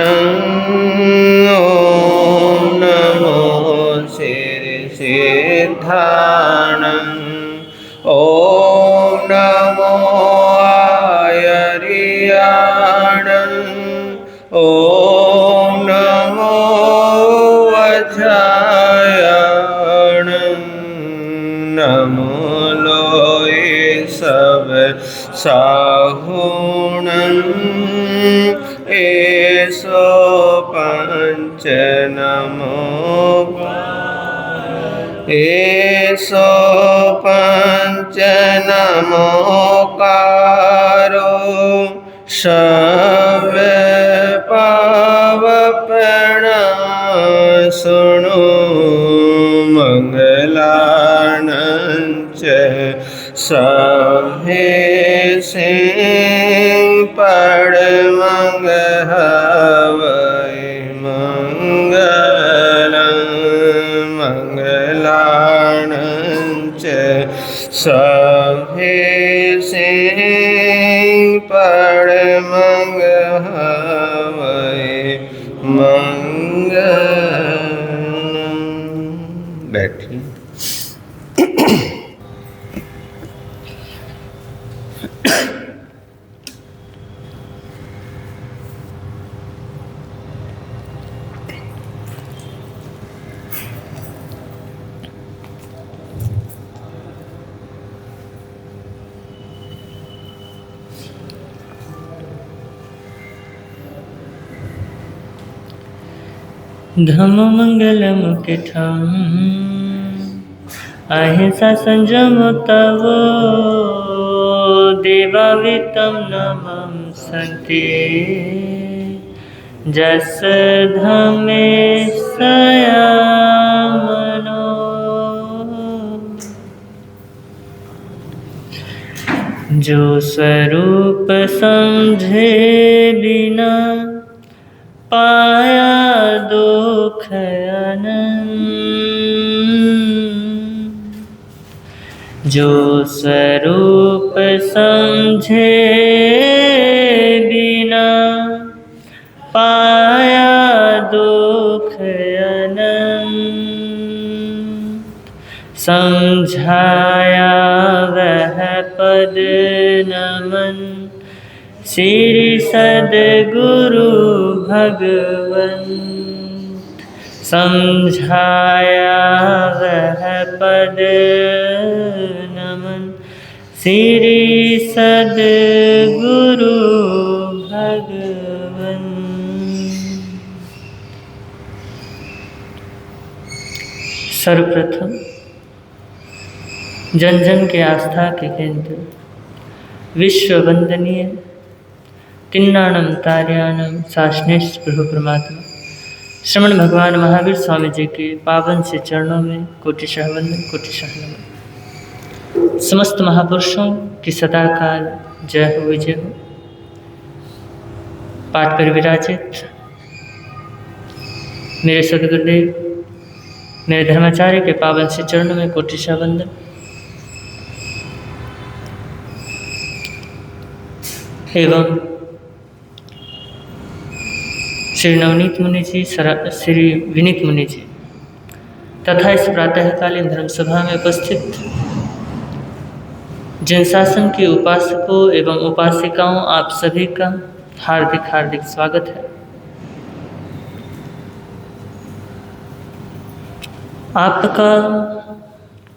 ॐ नमो सिद्धाणं ॐ नमो आयर्याणं ॐ नमो वज्रायणं नमो लोये सब साहुणं एसो पंच नमो एसो पंच नमोकारो सब पावपण सुनो मंगलानंच सभे सिंह पड़ मंगहवै मंगलं मंगलानंच सभे सिंह पड़ मंगहवै मंगलं। बैठिए। धम मंगल मुख ठाम अहिंसा संजम तव देवावितम नमः संते जस धमे सयामनो। जो स्वरूप समझे बिना पाया दुख अनंत। जो स्वरूप समझे बिना पाया दुख अनंत। समझाया वह पद नमन श्री सद्गुरु भगवंत। समझाया वह पद नमन श्री सद्गुरु भगवंत। सर्वप्रथम जन जन के आस्था के केंद्र विश्व वंदनीय तिन्नाणम तार्याणम साशनेश प्रभु परमात्मा श्रमण भगवान महावीर स्वामी जी के पावन से चरणों में कोटिशः वंदन कोटिशः नमन। समस्त महापुरुषों की सदाकाल जय हो विजय हो। पाठ पर विराजित मेरे सद्गुरुदेव मेरे धर्माचार्य के पावन से चरणों में कोटिशः वंदन। एवं श्री नवनीत मुनि जी, श्री विनीत मुनि जी तथा इस प्रातःकालीन धर्मसभा में उपस्थित जिन शासन के उपासकों एवं उपासिकाओं आप सभी का हार्दिक हार्दिक स्वागत है। आपका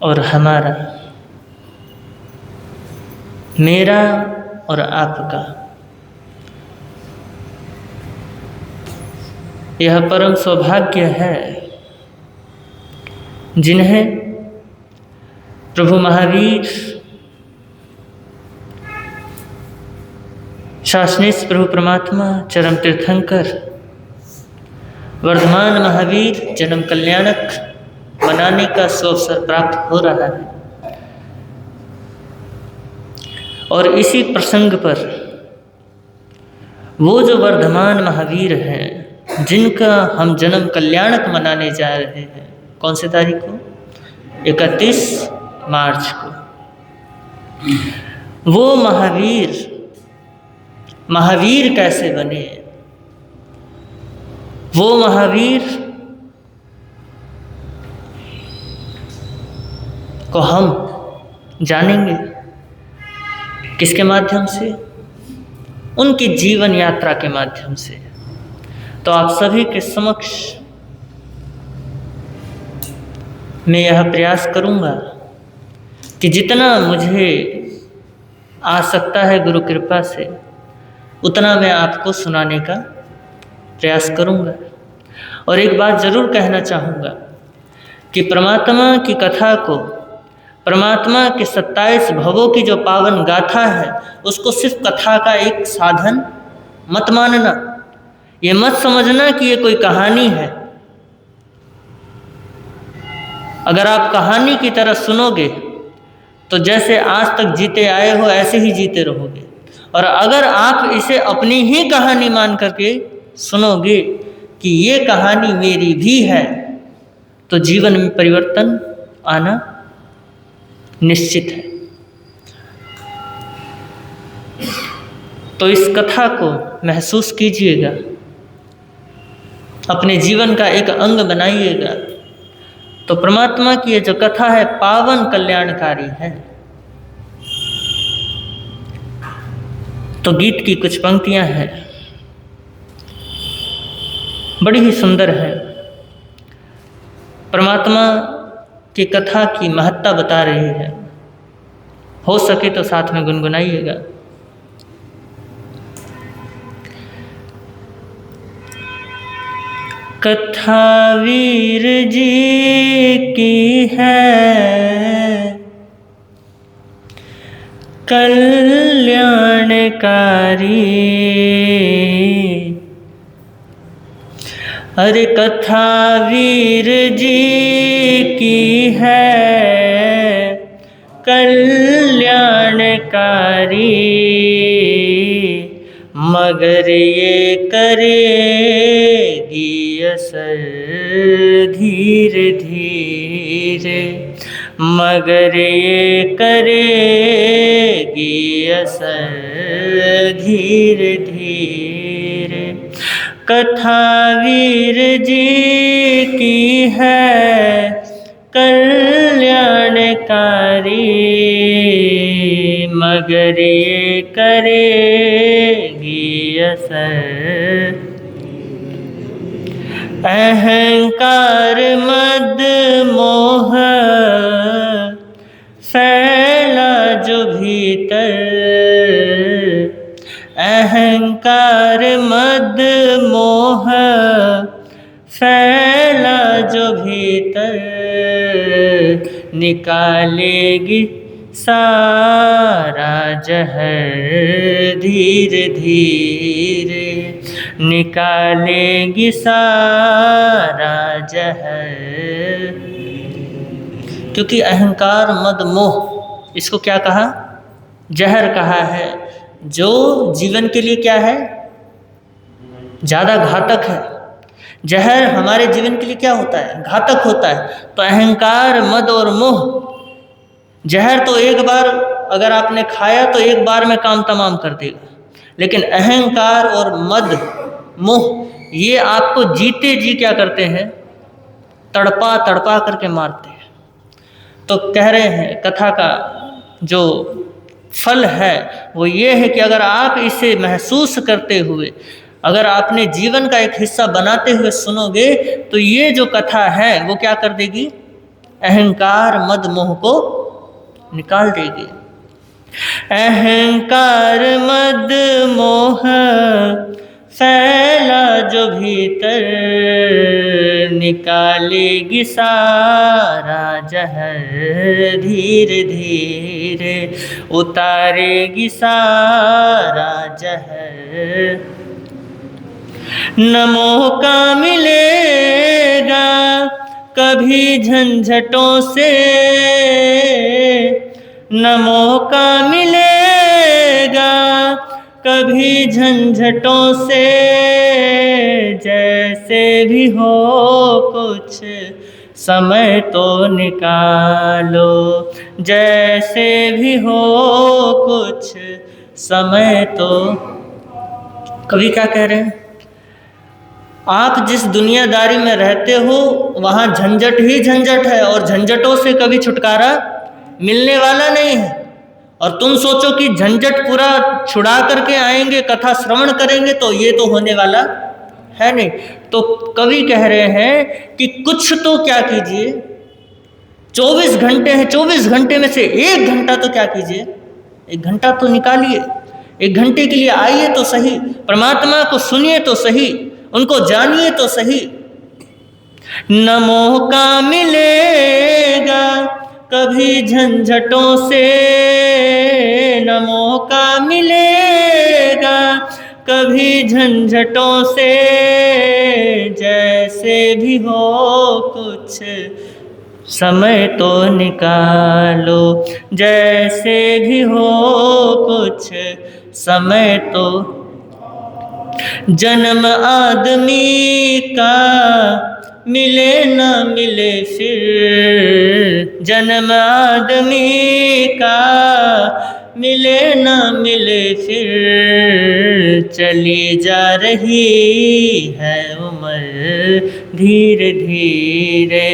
और हमारा, मेरा और आपका यह परम सौभाग्य है जिन्हें प्रभु महावीर शासनेश प्रभु परमात्मा चरम तीर्थंकर वर्धमान महावीर जन्म कल्याणक बनाने का सुअवसर प्राप्त हो रहा है। और इसी प्रसंग पर वो जो वर्धमान महावीर हैं जिनका हम जन्म कल्याणक मनाने जा रहे हैं, कौन सी तारीख को? 31 मार्च को। वो महावीर कैसे बने, वो महावीर को हम जानेंगे किसके माध्यम से? उनकी जीवन यात्रा के माध्यम से। तो आप सभी के समक्ष मैं यह प्रयास करूंगा कि जितना मुझे आ सकता है गुरु कृपा से, उतना मैं आपको सुनाने का प्रयास करूंगा। और एक बात ज़रूर कहना चाहूँगा कि परमात्मा की कथा को, परमात्मा के 27 भवों की जो पावन गाथा है, उसको सिर्फ कथा का एक साधन मत मानना। ये मत समझना कि ये कोई कहानी है। अगर आप कहानी की तरह सुनोगे तो जैसे आज तक जीते आए हो ऐसे ही जीते रहोगे। और अगर आप इसे अपनी ही कहानी मान करके सुनोगे कि ये कहानी मेरी भी है, तो जीवन में परिवर्तन आना निश्चित है। तो इस कथा को महसूस कीजिएगा, अपने जीवन का एक अंग बनाइएगा। तो परमात्मा की ये जो कथा है पावन कल्याणकारी है। तो गीत की कुछ पंक्तियां हैं, बड़ी ही सुंदर है। परमात्मा की कथा की महत्ता बता रही है। हो सके तो साथ में गुनगुनाइएगा। कथा वीर जी की है कल्याणकारी, अरे कथा वीर जी की है कल्याणकारी, मगर ये करेगी असर धीरे धीरे, मगर ये करेगी असर धीरे धीरे। कथा वीर जी की है कल्याणकारी, मगर ये करेगी असर। अहंकार मद मोह फैला जो भीतर, अहंकार मद मोह फैला जो भीतर, निकालेगी सारा जहर धीरे धीरे, निकालेगी सारा जहर। क्योंकि अहंकार मद मोह, इसको क्या कहा? जहर कहा है, जो जीवन के लिए क्या है? ज़्यादा घातक है। जहर हमारे जीवन के लिए क्या होता है? घातक होता है। तो अहंकार मद और मोह, जहर तो एक बार अगर आपने खाया तो एक बार में काम तमाम कर देगा, लेकिन अहंकार और मद मोह ये आपको जीते जी क्या करते हैं? तड़पा तड़पा करके मारते हैं। तो कह रहे हैं कथा का जो फल है वो ये है कि अगर आप इसे महसूस करते हुए, अगर आपने जीवन का एक हिस्सा बनाते हुए सुनोगे, तो ये जो कथा है वो क्या कर देगी? अहंकार मद मोह को निकाल देगी। अहंकार मद मोह फैला जो भीतर, निकालेगी सारा जहर धीरे धीरे, उतारेगी सारा जहर। न मौका मिलेगा कभी झंझटों से, न मौका मिलेगा कभी झंझटों से, जैसे भी हो कुछ समय तो निकालो, जैसे भी हो कुछ समय तो। कवि क्या कह रहे हैं? आप जिस दुनियादारी में रहते हो वहाँ झंझट ही झंझट है और झंझटों से कभी छुटकारा मिलने वाला नहीं है। और तुम सोचो कि झंझट पूरा छुड़ा करके आएंगे, कथा श्रवण करेंगे, तो ये तो होने वाला है नहीं। तो कवि कह रहे हैं कि कुछ तो क्या कीजिए, 24 घंटे हैं, 24 घंटे में से 1 घंटा तो क्या कीजिए, 1 घंटा तो निकालिए। 1 घंटे के लिए आइए तो सही, परमात्मा को सुनिए तो सही, उनको जानिए तो सही। न मौका मिलेगा कभी झंझटों से, न मौका मिलेगा कभी झंझटों से, जैसे भी हो कुछ समय तो निकालो, जैसे भी हो कुछ समय तो। जन्म आदमी का मिले न मिले फिर, जन्म आदमी का मिले न मिले फिर, चली जा रही है उम्र धीरे धीरे,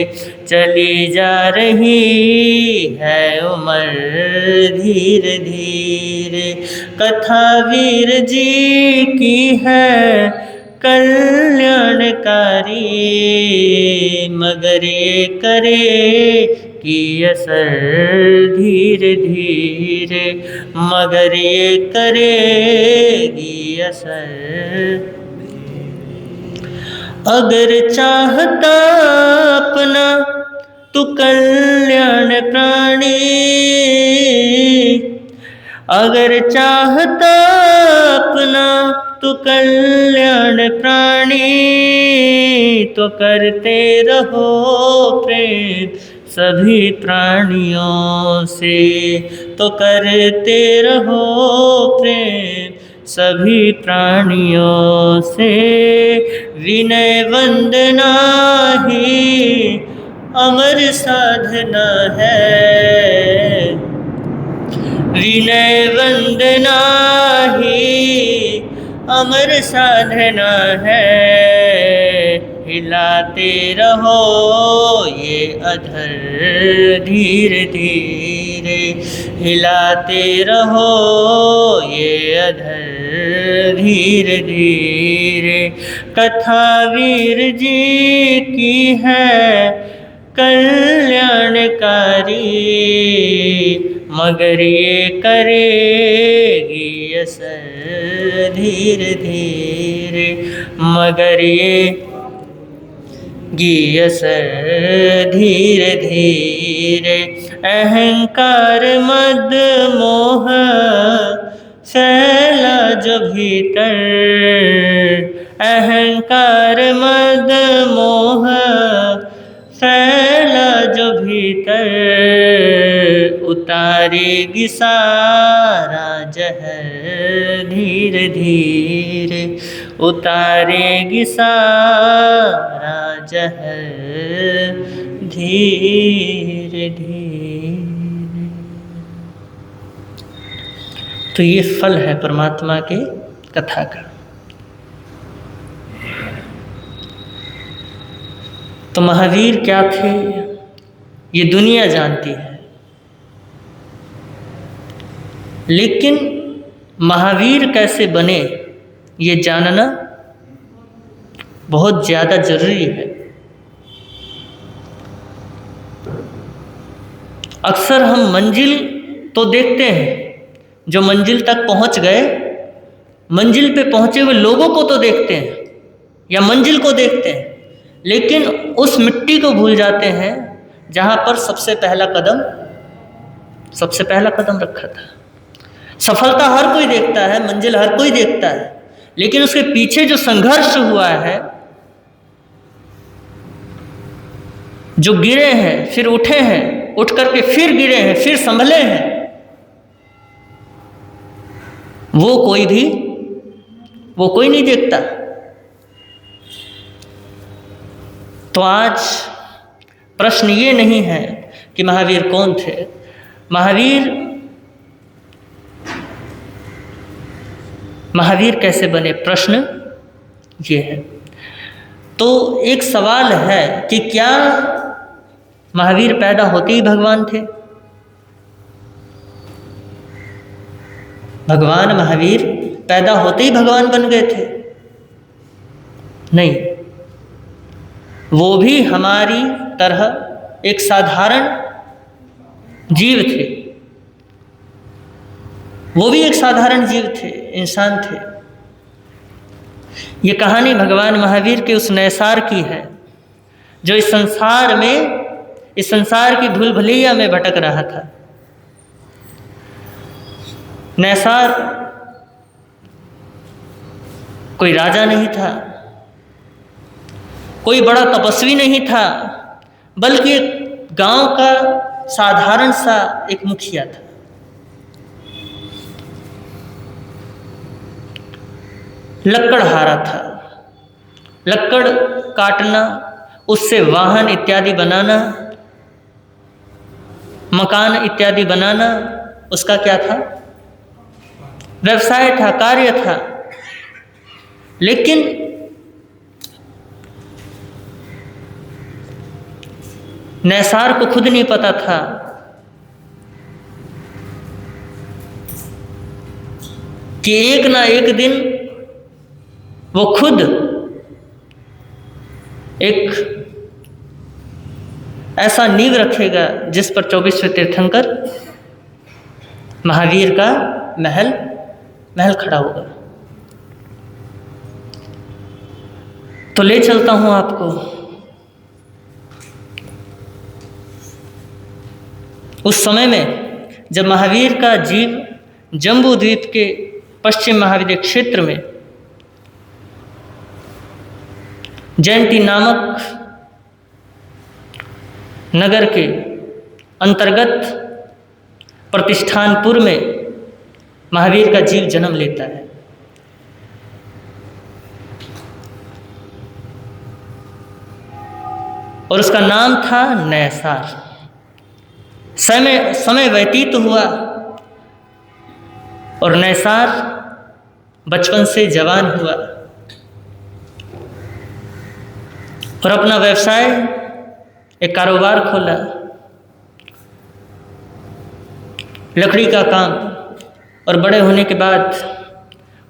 चली जा रही है उम्र धीरे धीरे। कथा वीर जी की है कल्याणकारी, मगर ये करे कि असर धीरे धीरे, मगर ये करेगी असर। अगर चाहता अपना तू कल्याण प्राणी, अगर चाहता अपना तू कल्याण प्राणी, तो करते रहो प्रेम सभी प्राणियों से, तो करते रहो प्रेम सभी प्राणियों से। विनय वंदना ही अमर साधना है, विनय वंदना ही अमर साधना है। हिलाते रहो ये अधर धीरे धीरे, हिलाते रहो ये अधर धीरे धीरे। कथा वीर जी की है कल्याणकारी, मगर ये करेगी असर धीरे धीरे, मगर ये गी असर धीरे धीरे। अहंकार मद मोह फैला जो भीतर, अहंकार मद मोह फैला जो भीतर, उतारेगी सारा जहर धीरे धीरे, उतारेगी सारा जहर धीरे धीरे। तो ये फल है परमात्मा के कथा का। तो महावीर क्या थे ये दुनिया जानती है, लेकिन महावीर कैसे बने ये जानना बहुत ज़्यादा जरूरी है। अक्सर हम मंजिल तो देखते हैं, जो मंजिल तक पहुंच गए, मंजिल पे पहुंचे हुए लोगों को तो देखते हैं या मंजिल को देखते हैं, लेकिन उस मिट्टी को भूल जाते हैं जहां पर सबसे पहला कदम रखा था। सफलता हर कोई देखता है, मंजिल हर कोई देखता है, लेकिन उसके पीछे जो संघर्ष हुआ है, जो गिरे हैं फिर उठे हैं, उठ करके फिर गिरे हैं, फिर संभले हैं, वो कोई नहीं देखता। तो आज प्रश्न ये नहीं है कि महावीर कौन थे, महावीर कैसे बने, प्रश्न ये है। तो एक सवाल है कि क्या महावीर पैदा होते ही भगवान थे? भगवान महावीर पैदा होते ही भगवान बन गए थे? नहीं, वो भी हमारी तरह एक साधारण जीव थे। वो भी एक साधारण जीव थे, इंसान थे। ये कहानी भगवान महावीर के उस नैसार की है जो इस संसार की भूल भुलैया में भटक रहा था। नैसार कोई राजा नहीं था, कोई बड़ा तपस्वी नहीं था, बल्कि एक गांव का साधारण सा एक मुखिया था। लकड़हारा था। लकड़ काटना, उससे वाहन इत्यादि बनाना, मकान इत्यादि बनाना उसका क्या था? व्यवसाय था, कार्य था। लेकिन नैसार को खुद नहीं पता था कि एक ना एक दिन वो खुद एक ऐसा नींव रखेगा जिस पर 24वें तीर्थंकर महावीर का महल खड़ा होगा। तो ले चलता हूं आपको उस समय में जब महावीर का जीव जम्बू द्वीप के पश्चिम महाविद्य क्षेत्र में जयंती नामक नगर के अंतर्गत प्रतिष्ठानपुर में महावीर का जीव जन्म लेता है। और उसका नाम था नैसार। समय व्यतीत हुआ और नैसार बचपन से जवान हुआ और अपना व्यवसाय, एक कारोबार खोला, लकड़ी का काम। और बड़े होने के बाद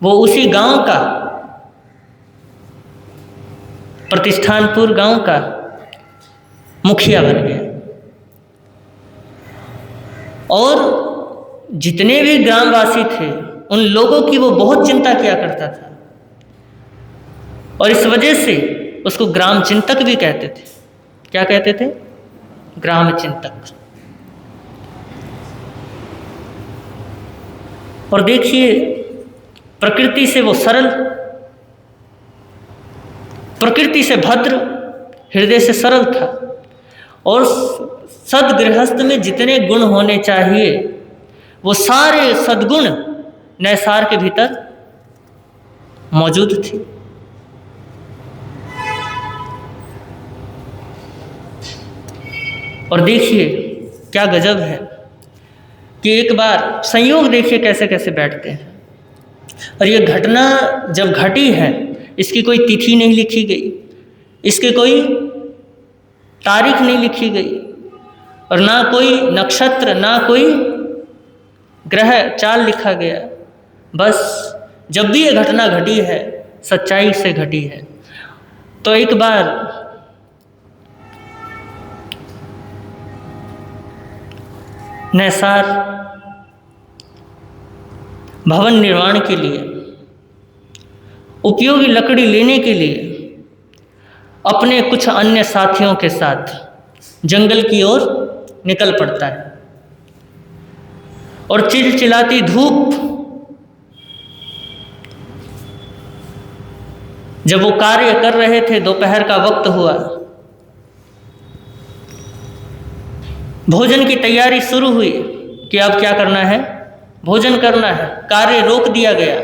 वो उसी गांव का, प्रतिष्ठानपुर गांव का मुखिया बन गया। और जितने भी ग्रामवासी थे उन लोगों की वो बहुत चिंता किया करता था और इस वजह से उसको ग्राम चिंतक भी कहते थे। क्या कहते थे? ग्राम चिंतक। और देखिए, प्रकृति से वो सरल, प्रकृति से भद्र, हृदय से सरल था। और सदगृहस्थ में जितने गुण होने चाहिए वो सारे सद्गुण नैसार के भीतर मौजूद थे। और देखिए क्या गजब है कि एक बार संयोग देखिए कैसे कैसे बैठते हैं। और ये घटना जब घटी है, इसकी कोई तिथि नहीं लिखी गई, इसकी कोई तारीख नहीं लिखी गई, और ना कोई नक्षत्र, ना कोई ग्रह चाल लिखा गया। बस जब भी ये घटना घटी है, सच्चाई से घटी है। तो एक बार नैसार भवन निर्माण के लिए उपयोगी लकड़ी लेने के लिए अपने कुछ अन्य साथियों के साथ जंगल की ओर निकल पड़ता है। और चिलचिलाती धूप, जब वो कार्य कर रहे थे, दोपहर का वक्त हुआ, भोजन की तैयारी शुरू हुई कि अब क्या करना है? भोजन करना है। कार्य रोक दिया गया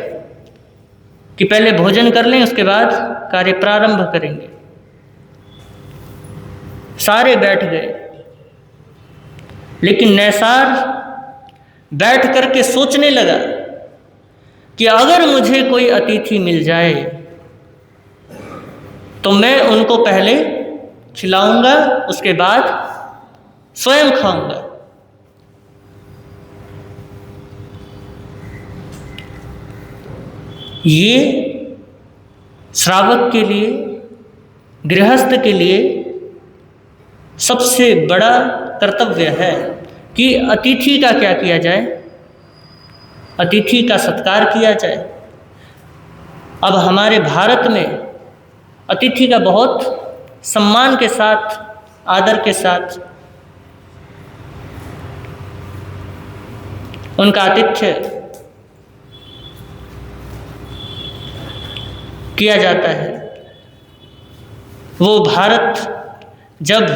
कि पहले भोजन कर लें, उसके बाद कार्य प्रारंभ करेंगे। सारे बैठ गए, लेकिन नैसार बैठ करके सोचने लगा कि अगर मुझे कोई अतिथि मिल जाए तो मैं उनको पहले खिलाऊंगा, उसके बाद स्वयं खाऊंगा। ये श्रावक के लिए, गृहस्थ के लिए सबसे बड़ा कर्तव्य है कि अतिथि का क्या किया जाए, अतिथि का सत्कार किया जाए। अब हमारे भारत में अतिथि का बहुत सम्मान के साथ, आदर के साथ उनका आतिथ्य किया जाता है। वो भारत जब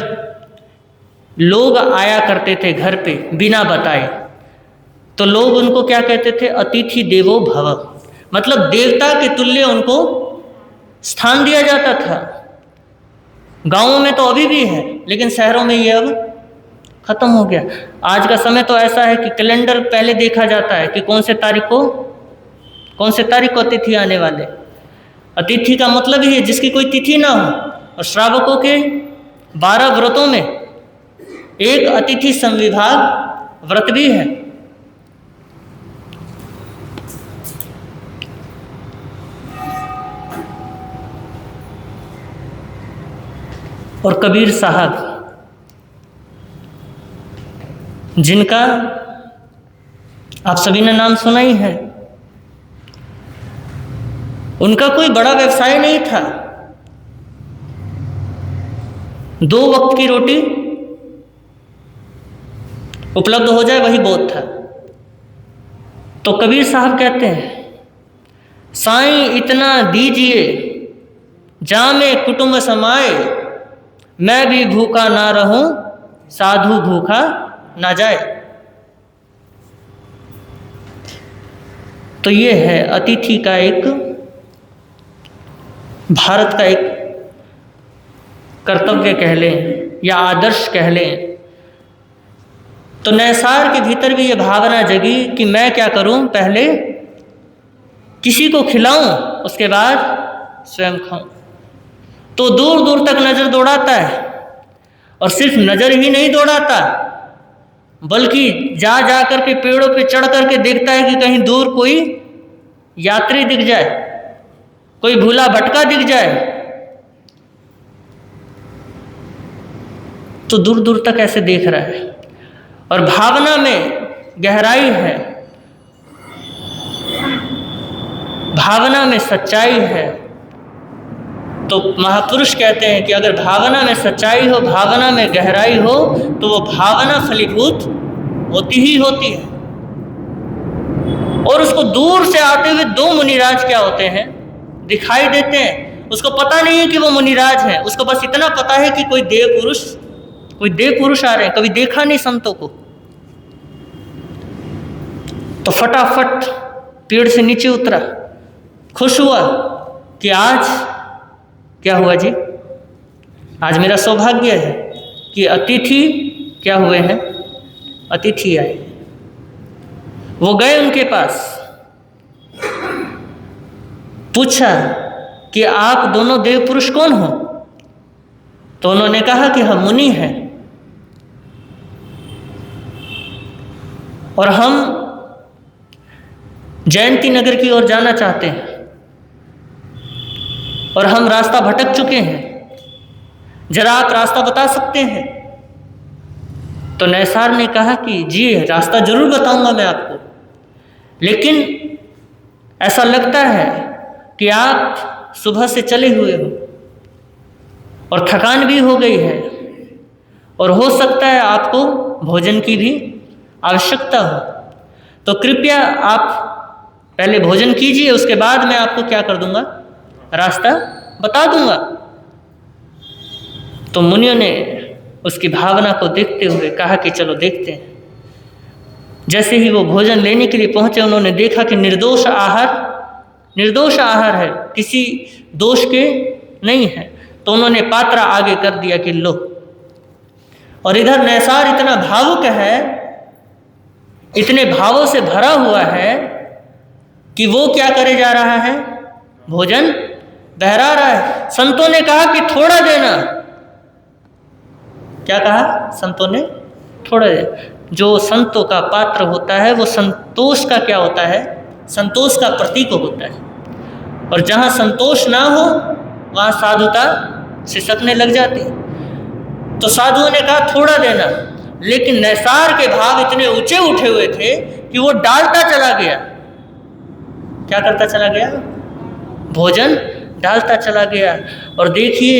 लोग आया करते थे घर पे बिना बताए, तो लोग उनको क्या कहते थे, अतिथि देवो भव, मतलब देवता के तुल्य उनको स्थान दिया जाता था। गांवों में तो अभी भी है, लेकिन शहरों में ये अब खत्म हो गया। आज का समय तो ऐसा है कि कैलेंडर पहले देखा जाता है कि कौन से तारीख को अतिथि आने वाले। अतिथि का मतलब ही है जिसकी कोई तिथि ना हो। और श्रावकों के 12 व्रतों में एक अतिथि संविभाग व्रत भी है। और कबीर साहब, जिनका आप सभी ने नाम सुना ही है, उनका कोई बड़ा व्यवसाय नहीं था। 2 वक्त की रोटी उपलब्ध हो जाए वही बहुत था। तो कबीर साहब कहते हैं, साईं इतना दीजिए जामे कुटुंब समाए, मैं भी भूखा ना रहूं साधु भूखा ना जाए। तो ये है अतिथि का एक, भारत का एक कर्तव्य कह लें या आदर्श कह लें। तो नैसार के भीतर भी ये भावना जगी कि मैं क्या करूं, पहले किसी को खिलाऊं, उसके बाद स्वयं खाऊं। तो दूर दूर तक नज़र दौड़ाता है, और सिर्फ नज़र ही नहीं दौड़ाता, बल्कि जा जा कर के पेड़ों पे चढ़ कर के देखता है कि कहीं दूर कोई यात्री दिख जाए, कोई भूला भटका दिख जाए। तो दूर दूर तक ऐसे देख रहा है, और भावना में गहराई है, भावना में सच्चाई है। तो महापुरुष कहते हैं कि अगर भावना में सच्चाई हो, भावना में गहराई हो, तो वो भावना फलीभूत होती ही होती है। और उसको दूर से आते हुए 2 मुनिराज क्या होते हैं, दिखाई देते हैं। उसको पता नहीं है कि वो मुनिराज हैं, उसको बस इतना पता है कि कोई देव पुरुष आ रहे हैं। कभी देखा नहीं संतों को। तो फटाफट पेड़ से नीचे उतरा, खुश हुआ कि आज क्या हुआ जी, आज मेरा सौभाग्य है कि अतिथि क्या हुए हैं, अतिथि आए। वो गए उनके पास, पूछा कि आप दोनों देव पुरुष कौन हो? तो उन्होंने कहा कि हम मुनि हैं, और हम जयंती नगर की ओर जाना चाहते हैं, और हम रास्ता भटक चुके हैं, जरा आप रास्ता बता सकते हैं? तो नैसार ने कहा कि जी रास्ता जरूर बताऊंगा मैं आपको, लेकिन ऐसा लगता है कि आप सुबह से चले हुए हो और थकान भी हो गई है, और हो सकता है आपको भोजन की भी आवश्यकता हो। तो कृपया आप पहले भोजन कीजिए, उसके बाद मैं आपको क्या कर दूंगा, रास्ता बता दूंगा। तो मुनियों ने उसकी भावना को देखते हुए कहा कि चलो देखते हैं। जैसे ही वो भोजन लेने के लिए पहुंचे, उन्होंने देखा कि निर्दोष आहार है, किसी दोष के नहीं है। तो उन्होंने पात्रा आगे कर दिया कि लो। और इधर नैसार इतना भावुक है, इतने भावों से भरा हुआ है कि वो क्या करे जा रहा है, भोजन बहरा रहा है। संतों ने कहा कि थोड़ा देना। क्या कहा संतों ने? थोड़ा देना। जो संतों का पात्र होता है वो संतोष का क्या होता है? संतोष का प्रतीक होता है। और जहाँ संतोष ना हो वहाँ साधुता सिसकने लग जाती। तो साधुओं ने कहा थोड़ा देना, लेकिन नैसार के भाव इतने ऊंचे उठे हुए थे कि वो डालता चला गया। क्या करता चला गया? भोजन डालता चला गया। और देखिए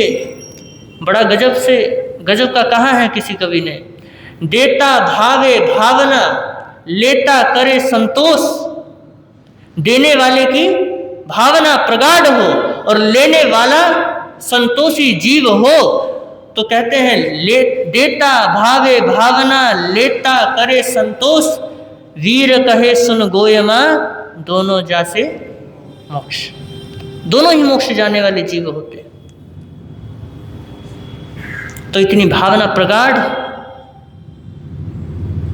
बड़ा गजब का कहा है किसी कवि ने, देता भावे भावना, लेता करे संतोष। देने वाले की भावना प्रगाढ़ हो और लेने वाला संतोषी जीव हो तो कहते हैं देता भावे भावना, लेता करे संतोष। वीर कहे सुन गोयमा, दोनों जासे मोक्ष। दोनों ही मोक्ष जाने वाले जीव होते। तो इतनी भावना प्रगाढ़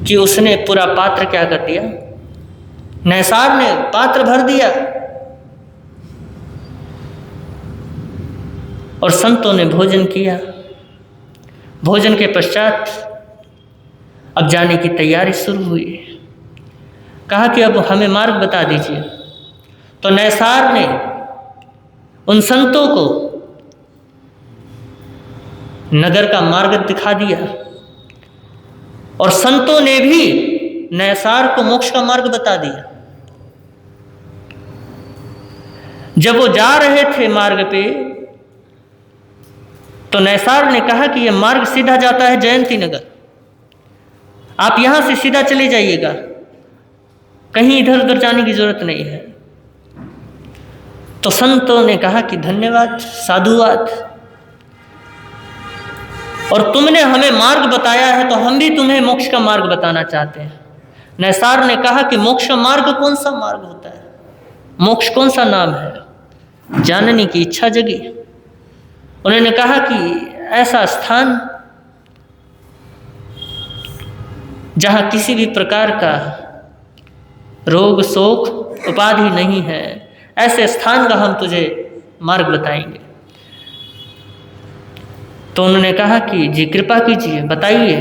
कि उसने पूरा पात्र क्या कर दिया? नैसार ने पात्र भर दिया। और संतों ने भोजन किया। भोजन के पश्चात अब जाने की तैयारी शुरू हुई। कहा कि अब हमें मार्ग बता दीजिए। तो नैसार ने उन संतों को नगर का मार्ग दिखा दिया और संतों ने भी नैसार को मोक्ष का मार्ग बता दिया। जब वो जा रहे थे मार्ग पे तो नैसार ने कहा कि यह मार्ग सीधा जाता है जयंती नगर, आप यहां से सीधा चले जाइएगा, कहीं इधर उधर जाने की जरूरत नहीं है। तो संतों ने कहा कि धन्यवाद, साधुवाद, और तुमने हमें मार्ग बताया है तो हम भी तुम्हें मोक्ष का मार्ग बताना चाहते हैं। नैसार ने कहा कि मोक्ष का मार्ग कौन सा मार्ग होता है? मोक्ष कौन सा नाम है? जानने की इच्छा जगी। उन्होंने कहा कि ऐसा स्थान जहाँ किसी भी प्रकार का रोग शोक उपाधि नहीं है, ऐसे स्थान का हम तुझे मार्ग बताएंगे। तो उन्होंने कहा कि जी कृपा कीजिए, बताइए।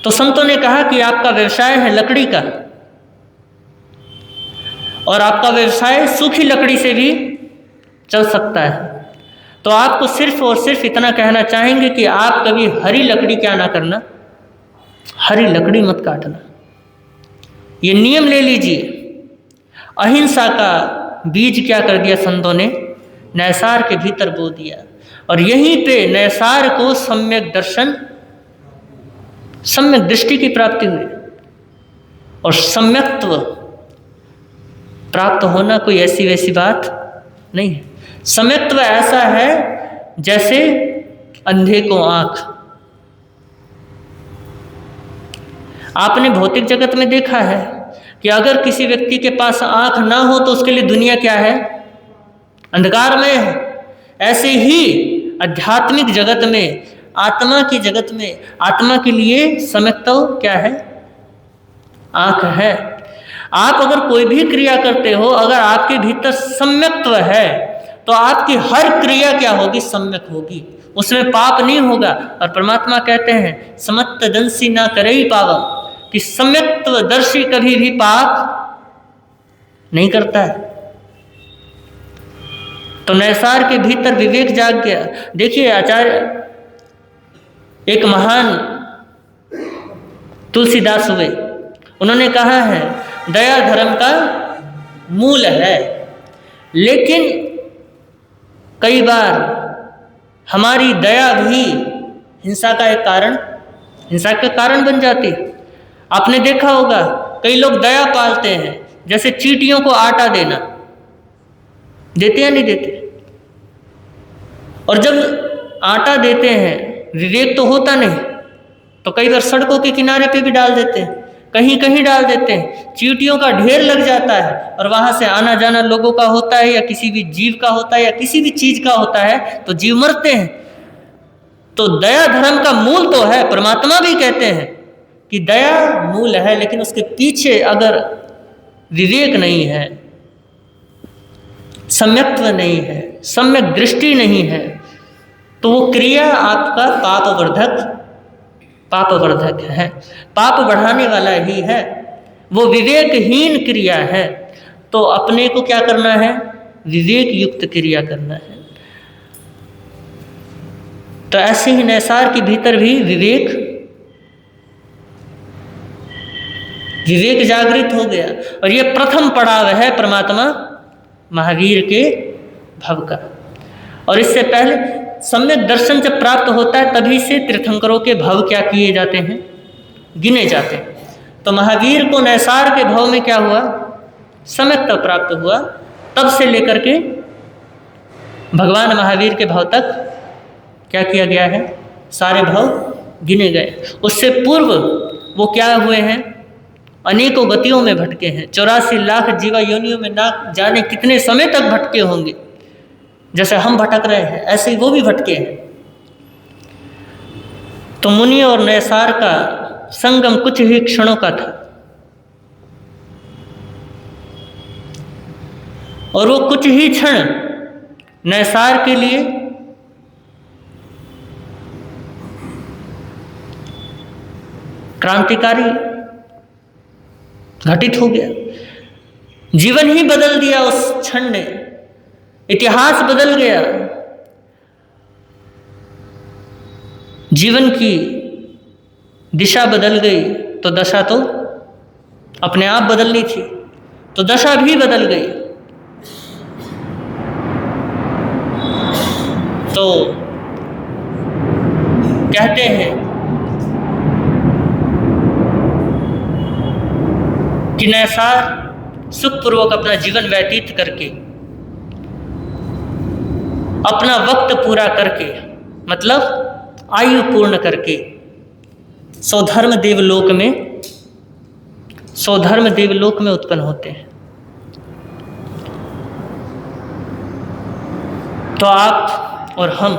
तो संतों ने कहा कि आपका व्यवसाय है लकड़ी का और आपका व्यवसाय सूखी लकड़ी से भी चल सकता है, तो आपको सिर्फ और सिर्फ इतना कहना चाहेंगे कि आप कभी हरी लकड़ी क्या ना करना, हरी लकड़ी मत काटना। ये नियम ले लीजिए। अहिंसा का बीज क्या कर दिया संतों ने? नैसार के भीतर बो दिया। और यहीं पे नैसार को सम्यक दर्शन, सम्यक दृष्टि की प्राप्ति हुई। और सम्यक्त्व प्राप्त होना कोई ऐसी वैसी बात नहीं है। सम्यक्त्व ऐसा है जैसे अंधे को आंख। आपने भौतिक जगत में देखा है कि अगर किसी व्यक्ति के पास आंख ना हो तो उसके लिए दुनिया क्या है? अंधकार में है। ऐसे ही आध्यात्मिक जगत में, आत्मा की जगत में, आत्मा के लिए सम्यक्त्व क्या है? आंख है। आप अगर कोई भी क्रिया करते हो, अगर आपके भीतर सम्यक्त्व है तो आपकी हर क्रिया क्या होगी? सम्यक होगी, उसमें पाप नहीं होगा। और परमात्मा कहते हैं समत्त दंसी ना करे ही पावम, कि सम्यक्त्वदर्शी कभी भी पाप नहीं करता है। तो नैसार के भीतर विवेक जाग गया। देखिए आचार्य, एक महान तुलसीदास हुए, उन्होंने कहा है दया धर्म का मूल है, लेकिन कई बार हमारी दया भी हिंसा का एक कारण, हिंसा का कारण बन जाती है। आपने देखा होगा कई लोग दया पालते हैं, जैसे चींटियों को आटा देना, देते या नहीं देते? और जब आटा देते हैं विवेक तो होता नहीं, तो कई बार सड़कों के किनारे पे भी डाल देते हैं, कहीं कहीं डाल देते हैं। चींटियों का ढेर लग जाता है और वहाँ से आना जाना लोगों का होता है, या किसी भी जीव का होता है, या किसी भी चीज़ का होता है, तो जीव मरते हैं। तो दया धर्म का मूल तो है। परमात्मा भी कहते हैं कि दया मूल है, लेकिन उसके पीछे अगर विवेक नहीं है सम्यक्त्व नहीं है, सम्यक दृष्टि नहीं है, तो वो क्रिया आपका पापवर्धक है, पाप बढ़ाने वाला ही है, वो विवेकहीन क्रिया है। तो अपने को क्या करना है? विवेक युक्त क्रिया करना है। तो ऐसे ही नैसार के भीतर भी विवेक जागृत हो गया, और ये प्रथम पड़ाव है परमात्मा महावीर के भव का। और इससे पहले सम्यक दर्शन जब प्राप्त होता है, तभी से तीर्थंकरों के भव क्या किए जाते हैं? गिने जाते हैं। तो महावीर को नैसार के भव में क्या हुआ? सम्यकता प्राप्त हुआ। तब से लेकर के भगवान महावीर के भव तक क्या किया गया है? सारे भव गिने गए। उससे पूर्व वो क्या हुए हैं? अनेकों गतियों में भटके हैं। 84 लाख जीवा योनियों में ना जाने कितने समय तक भटके होंगे। जैसे हम भटक रहे हैं, ऐसे ही वो भी भटके हैं। तो मुनि और नैसार का संगम कुछ ही क्षणों का था, और वो कुछ ही क्षण नैसार के लिए क्रांतिकारी घटित हो गया। जीवन ही बदल दिया उस क्षण ने, इतिहास बदल गया। जीवन की दिशा बदल गई, तो दशा तो अपने आप बदलनी थी, तो दशा भी बदल गई। तो कहते हैं कि नैसार सुखपूर्वक अपना जीवन व्यतीत करके, अपना वक्त पूरा करके, मतलब आयु पूर्ण करके सौधर्म देवलोक में उत्पन्न होते हैं। तो आप और हम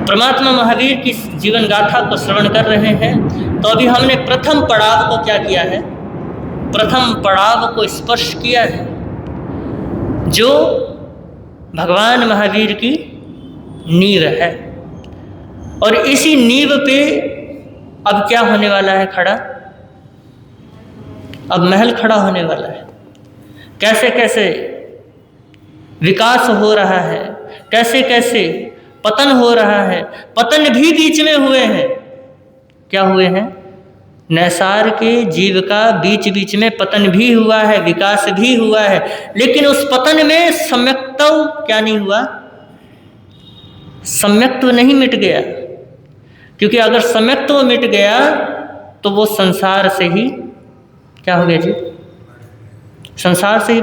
परमात्मा महावीर की जीवन गाथा को श्रवण कर रहे हैं। तो अभी हमने प्रथम पड़ाव को क्या किया है? प्रथम पड़ाव को स्पर्श किया है, जो भगवान महावीर की नींव है। और इसी नींव पे अब क्या होने वाला है खड़ा? अब महल खड़ा होने वाला है। कैसे कैसे विकास हो रहा है, कैसे कैसे पतन हो रहा है। पतन भी बीच में हुए हैं। क्या हुए हैं? नैसार के जीव का बीच बीच में पतन भी हुआ है, विकास भी हुआ है। लेकिन उस पतन में सम्यक्त्व क्या नहीं हुआ? सम्यक्त्व नहीं मिट गया। क्योंकि अगर सम्यक्त्व मिट गया तो वो संसार से ही क्या हो गया जी? संसार से ही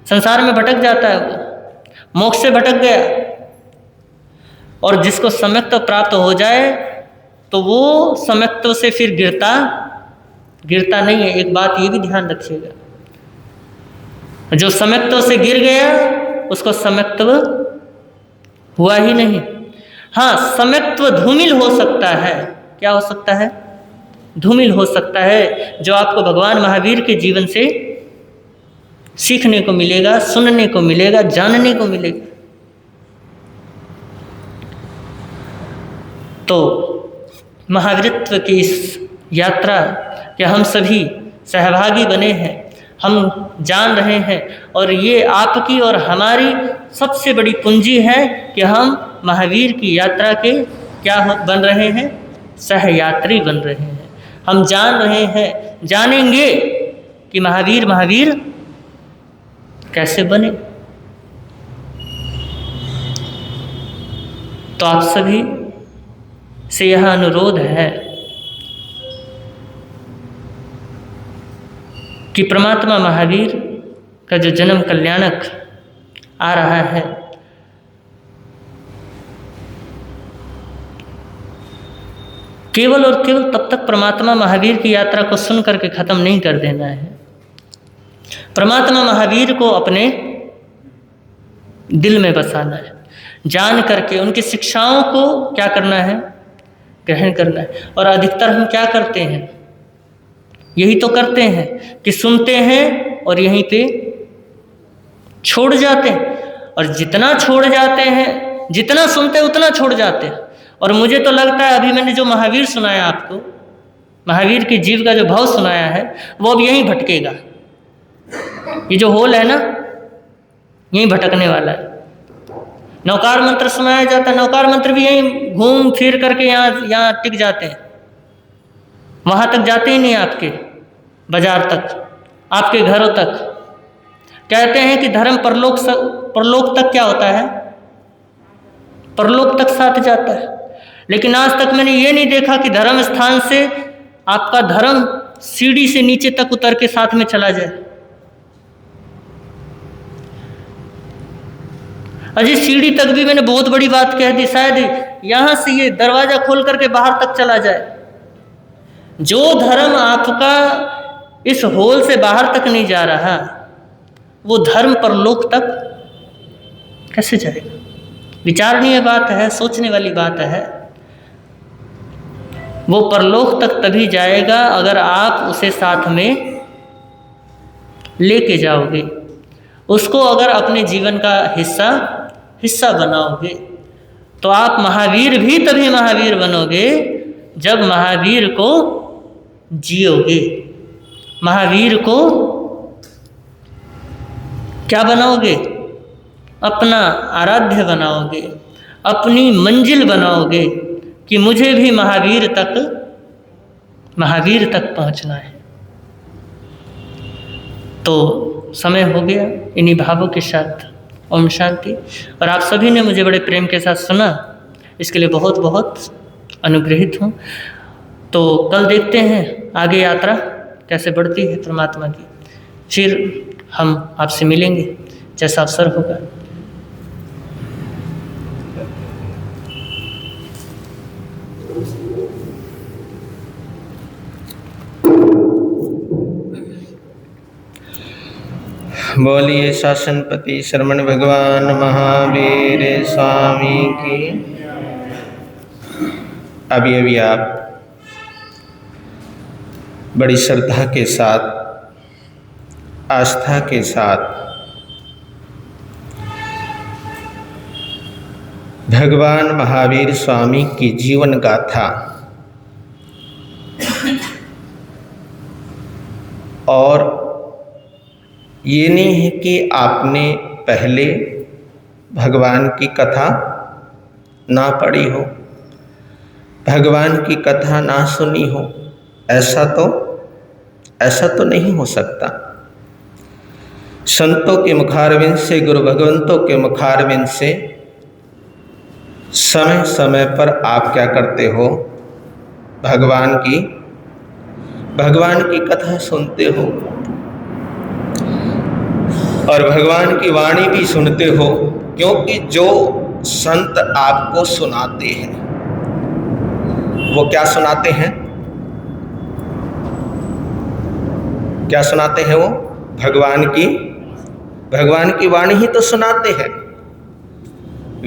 संसार में भटक जाता है, वो मोक्ष से भटक गया। और जिसको सम्यक्त्व प्राप्त हो जाए तो वो सम्यक्त्व से फिर गिरता नहीं है। एक बात ये भी ध्यान रखिएगा, जो सम्यक्त्व से गिर गया उसको सम्यक्त्व हुआ ही नहीं। हाँ, सम्यक्त्व धूमिल हो सकता है। क्या हो सकता है? धूमिल हो सकता है, जो आपको भगवान महावीर के जीवन से सीखने को मिलेगा, सुनने को मिलेगा, जानने को मिलेगा। तो महावीरत्व की इस यात्रा के हम सभी सहभागी बने हैं, हम जान रहे हैं। और ये आपकी और हमारी सबसे बड़ी पूंजी है कि हम महावीर की यात्रा के बन रहे हैं? सहयात्री बन रहे हैं। हम जान रहे हैं, जानेंगे कि महावीर कैसे बने। तो आप सभी से यह अनुरोध है कि परमात्मा महावीर का जो जन्म कल्याणक आ रहा है, केवल और केवल तब तक परमात्मा महावीर की यात्रा को सुन करके खत्म नहीं कर देना है। परमात्मा महावीर को अपने दिल में बसाना है, जान करके उनकी शिक्षाओं को क्या करना है? ग्रहण करना है। और अधिकतर हम क्या करते हैं? यही तो करते हैं कि सुनते हैं और यहीं पे छोड़ जाते हैं, और जितना छोड़ जाते हैं, जितना सुनते हैं उतना छोड़ जाते हैं। और मुझे तो लगता है अभी मैंने जो महावीर सुनाया आपको, महावीर के जीव का जो भाव सुनाया है, वो अब यहीं भटकेगा। ये जो होल है ना, यहीं भटकने वाला है। नौकार मंत्र सुनाया जाता है, नौकार मंत्र भी यहीं घूम फिर करके यहाँ टिक जाते हैं, वहाँ तक जाते ही नहीं, आपके बाजार तक, आपके घरों तक। कहते हैं कि धर्म परलोक तक क्या होता है, परलोक तक साथ जाता है। लेकिन आज तक मैंने ये नहीं देखा कि धर्म स्थान से आपका धर्म सीढ़ी से नीचे तक उतर के साथ में चला जाए। अजी सीढ़ी तक भी मैंने बहुत बड़ी बात कह दी, शायद यहाँ से ये दरवाजा खोल करके बाहर तक चला जाए। जो धर्म आपका इस होल से बाहर तक नहीं जा रहा, वो धर्म परलोक तक कैसे जाएगा? विचारणीय बात है, सोचने वाली बात है। वो परलोक तक तभी जाएगा अगर आप उसे साथ में लेके जाओगे, उसको अगर अपने जीवन का हिस्सा बनाओगे। तो आप महावीर भी तभी महावीर बनोगे जब महावीर को जियोगे, महावीर को क्या बनाओगे? अपना आराध्य बनाओगे, अपनी मंजिल बनाओगे कि मुझे भी महावीर तक पहुंचना है। तो समय हो गया इन्हीं भावों के साथ। ओम शांति। और आप सभी ने मुझे बड़े प्रेम के साथ सुना, इसके लिए बहुत बहुत अनुग्रहित हूँ। तो कल देखते हैं आगे यात्रा कैसे बढ़ती है परमात्मा की। फिर हम आपसे मिलेंगे जैसा अवसर होगा। बोलिए शासनपति श्रमण भगवान महावीर स्वामी की। अभी आप बड़ी श्रद्धा के साथ, आस्था के साथ भगवान महावीर स्वामी की जीवन गाथा और ये नहीं है कि आपने पहले भगवान की कथा ना पढ़ी हो, भगवान की कथा ना सुनी हो, ऐसा तो नहीं हो सकता। संतों के मुखारविंद से, गुरु भगवंतों के मुखारविंद से समय समय पर आप क्या करते हो? भगवान की कथा सुनते हो और भगवान की वाणी भी सुनते हो। क्योंकि जो संत आपको सुनाते हैं वो क्या सुनाते हैं? क्या सुनाते हैं? वो भगवान की वाणी ही तो सुनाते हैं।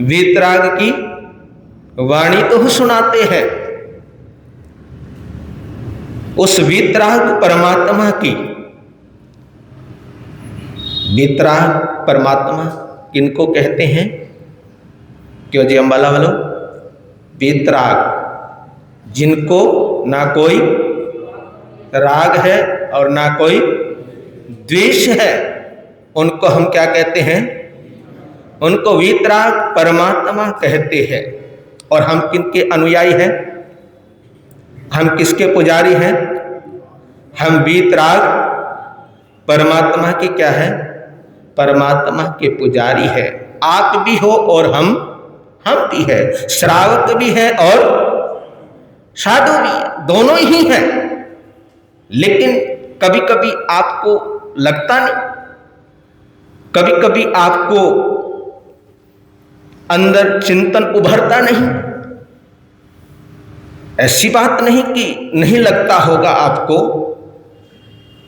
वीतराग की वाणी तो सुनाते हैं। उस वीतराग परमात्मा की, वीतराग परमात्मा किनको कहते हैं? क्यों जी अम्बाला वालों? वीतराग, जिनको ना कोई राग है और ना कोई द्वेष है, उनको हम क्या कहते हैं? उनको वीतराग परमात्मा कहते हैं। और हम किनके अनुयायी हैं? हम किसके पुजारी हैं? हम वीतराग परमात्मा की क्या है? परमात्मा के पुजारी है। आप भी हो और हम भी है, श्रावक भी है और साधु भी है, दोनों ही हैं। लेकिन कभी कभी आपको लगता नहीं, कभी कभी आपको अंदर चिंतन उभरता नहीं। ऐसी बात नहीं कि नहीं लगता होगा आपको।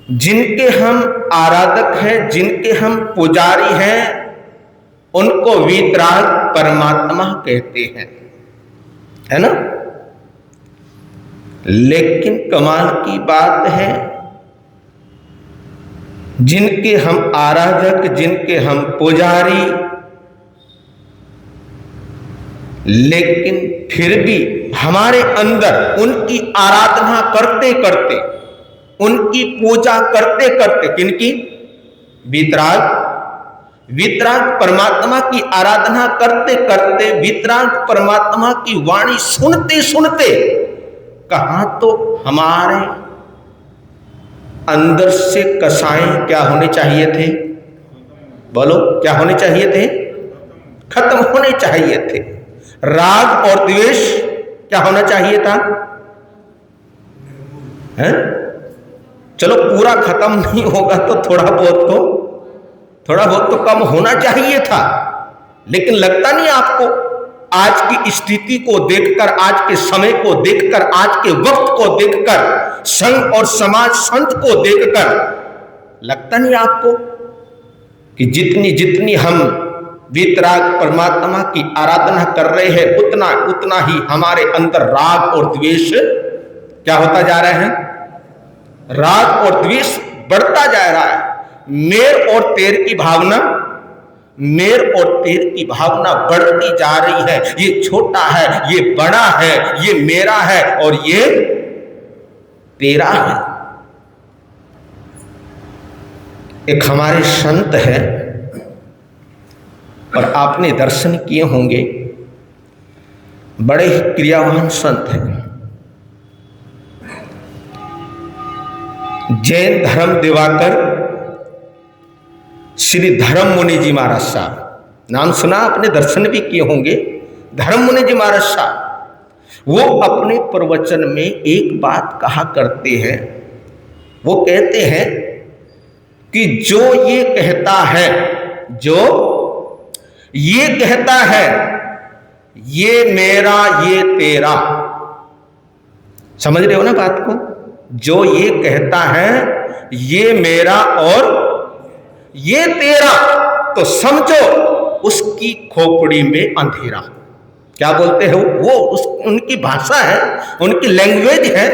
जिनके हम आराधक हैं, जिनके हम पुजारी हैं, उनको वीतराग परमात्मा कहते हैं, है ना? लेकिन कमाल की बात है, जिनके हम आराधक, जिनके हम पुजारी, लेकिन फिर भी हमारे अंदर उनकी आराधना करते करते, उनकी पूजा करते करते, किनकी? वीतराग परमात्मा की आराधना करते करते, वीतराग परमात्मा की वाणी सुनते सुनते कहां तो हमारे अंदर से कसाएं क्या होने चाहिए थे? बोलो, क्या होने चाहिए थे? खत्म होने चाहिए थे। राग और द्वेष क्या होना चाहिए था? हैं? चलो पूरा खत्म नहीं होगा तो थोड़ा बहुत तो कम होना चाहिए था, लेकिन लगता नहीं आपको? आज की स्थिति को देखकर, आज के समय को देखकर, आज के वक्त को देखकर, संघ और समाज संत को देखकर लगता नहीं आपको कि जितनी हम वीतराग परमात्मा की आराधना कर रहे हैं, उतना ही हमारे अंदर राग और द्वेष क्या होता जा रहा है? राग और द्वेष बढ़ता जा रहा है। मेर और तेर की भावना बढ़ती जा रही है। ये छोटा है, ये बड़ा है, ये मेरा है और ये तेरा है। एक हमारे संत है और आपने दर्शन किए होंगे, बड़े ही क्रियावान संत हैं। जैन धर्म दिवाकर श्री धर्म मुनि जी महाराज साहब, नाम सुना आपने, दर्शन भी किए होंगे। धर्म मुनि जी महाराज साहब वो अपने प्रवचन में एक बात कहा करते हैं। वो कहते हैं कि जो ये कहता है ये मेरा ये तेरा, समझ रहे हो ना बात को? जो ये कहता है ये मेरा और ये तेरा, तो समझो उसकी खोपड़ी में अंधेरा। क्या बोलते हैं वो? उनकी भाषा है, उनकी लैंग्वेज है,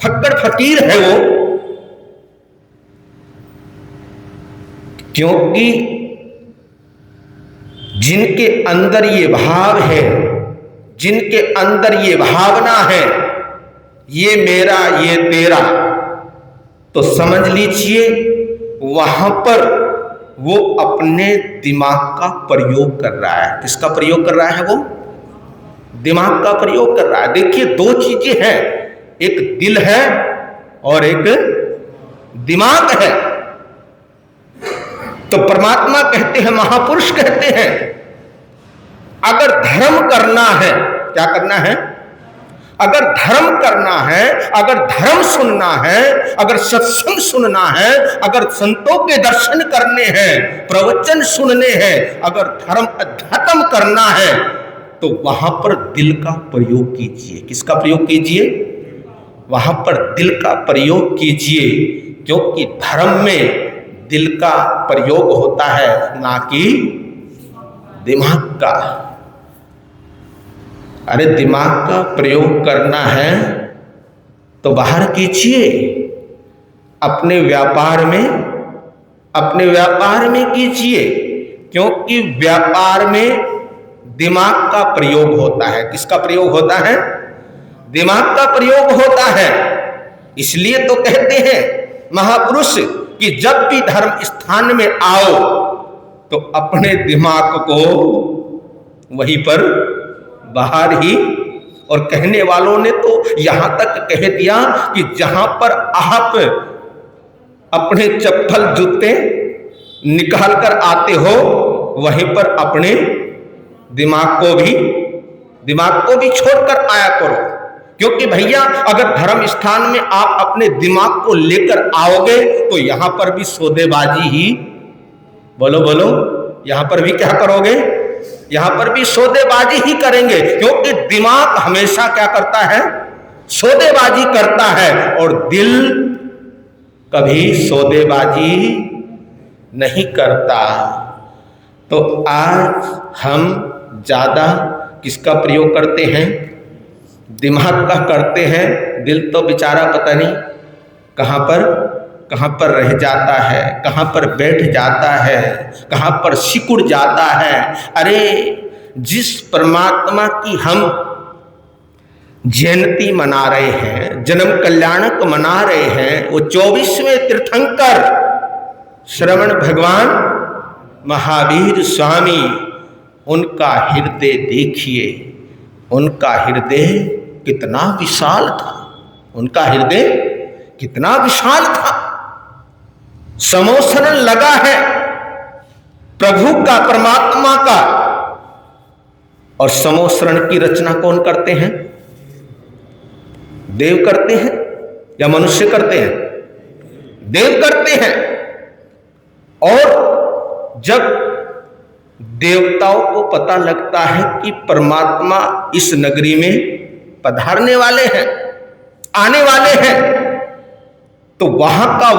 फक्कड़ फकीर है वो। क्योंकि जिनके अंदर ये भाव है, जिनके अंदर ये भावना है, ये मेरा ये तेरा, तो समझ लीजिए वहां पर वो अपने दिमाग का प्रयोग कर रहा है। किसका प्रयोग कर रहा है वो? दिमाग का प्रयोग कर रहा है। देखिए, दो चीजें हैं, एक दिल है और एक दिमाग है। तो परमात्मा कहते हैं, महापुरुष कहते हैं, अगर धर्म करना है, क्या करना है? अगर धर्म करना है, अगर धर्म सुनना है, अगर सत्संग सुनना है, अगर संतों के दर्शन करने हैं, प्रवचन सुनने हैं, अगर धर्म अध्यात्म करना है, तो वहां पर दिल का प्रयोग कीजिए। किसका प्रयोग कीजिए? वहां पर दिल का प्रयोग कीजिए, क्योंकि धर्म में दिल का प्रयोग होता है, ना कि दिमाग का। अरे दिमाग का प्रयोग करना है तो बाहर कीजिए, अपने व्यापार में कीजिए, क्योंकि व्यापार में दिमाग का प्रयोग होता है। किसका प्रयोग होता है? दिमाग का प्रयोग होता है। इसलिए तो कहते हैं महापुरुष कि जब भी धर्म स्थान में आओ तो अपने दिमाग को वहीं पर बाहर ही, और कहने वालों ने तो यहां तक कह दिया कि जहां पर आप अपने चप्पल जूते निकाल कर आते हो, वहीं पर अपने दिमाग को भी छोड़कर आया करो। क्योंकि भैया अगर धर्म स्थान में आप अपने दिमाग को लेकर आओगे तो यहां पर भी सौदेबाजी ही, बोलो, यहां पर भी क्या करोगे? यहां पर भी सौदेबाजी ही करेंगे, क्योंकि दिमाग हमेशा क्या करता है? सौदेबाजी करता है, और दिल कभी सौदेबाजी नहीं करता। तो आज हम ज्यादा किसका प्रयोग करते हैं? दिमाग का करते हैं। दिल तो बेचारा पता नहीं कहाँ पर रह जाता है, कहाँ पर बैठ जाता है, कहाँ पर सिकुड़ जाता है। अरे जिस परमात्मा की हम जयंती मना रहे हैं, जन्म कल्याणक मना रहे हैं, वो 24वें तीर्थंकर श्रवण भगवान महावीर स्वामी, उनका हृदय देखिए, उनका हृदय कितना विशाल था, उनका हृदय कितना विशाल था। समोसरण लगा है प्रभु का, परमात्मा का। और समोसरण की रचना कौन करते हैं? देव करते हैं या मनुष्य करते हैं? देव करते हैं। और जब देवताओं को पता लगता है कि परमात्मा इस नगरी में पधारने वाले हैं, आने वाले हैं, तो वहां का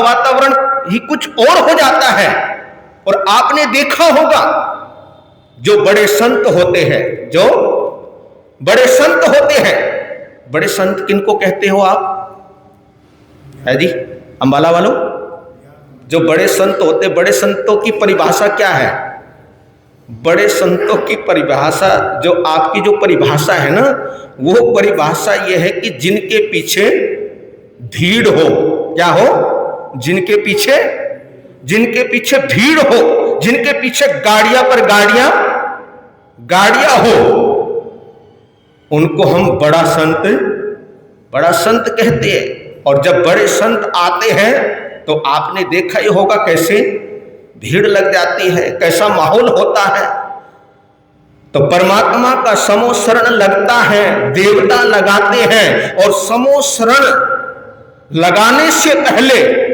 वातावरण ही कुछ और हो जाता है। और आपने देखा होगा जो बड़े संत होते हैं, बड़े संत किनको कहते हो आप? है जी अंबाला वालों, जो बड़े संत होते, बड़े संतों की परिभाषा क्या है? बड़े संतों की परिभाषा, जो आपकी जो परिभाषा है ना, वो परिभाषा ये है कि जिनके पीछे भीड़ हो। क्या हो? जिनके पीछे भीड़ हो, जिनके पीछे गाड़ियां पर गाड़ियां हो, उनको हम बड़ा संत कहते हैं। और जब बड़े संत आते हैं तो आपने देखा ही होगा कैसे भीड़ लग जाती है, कैसा माहौल होता है। तो परमात्मा का समोसरण लगता है, देवता लगाते हैं, और समोसरण लगाने से पहले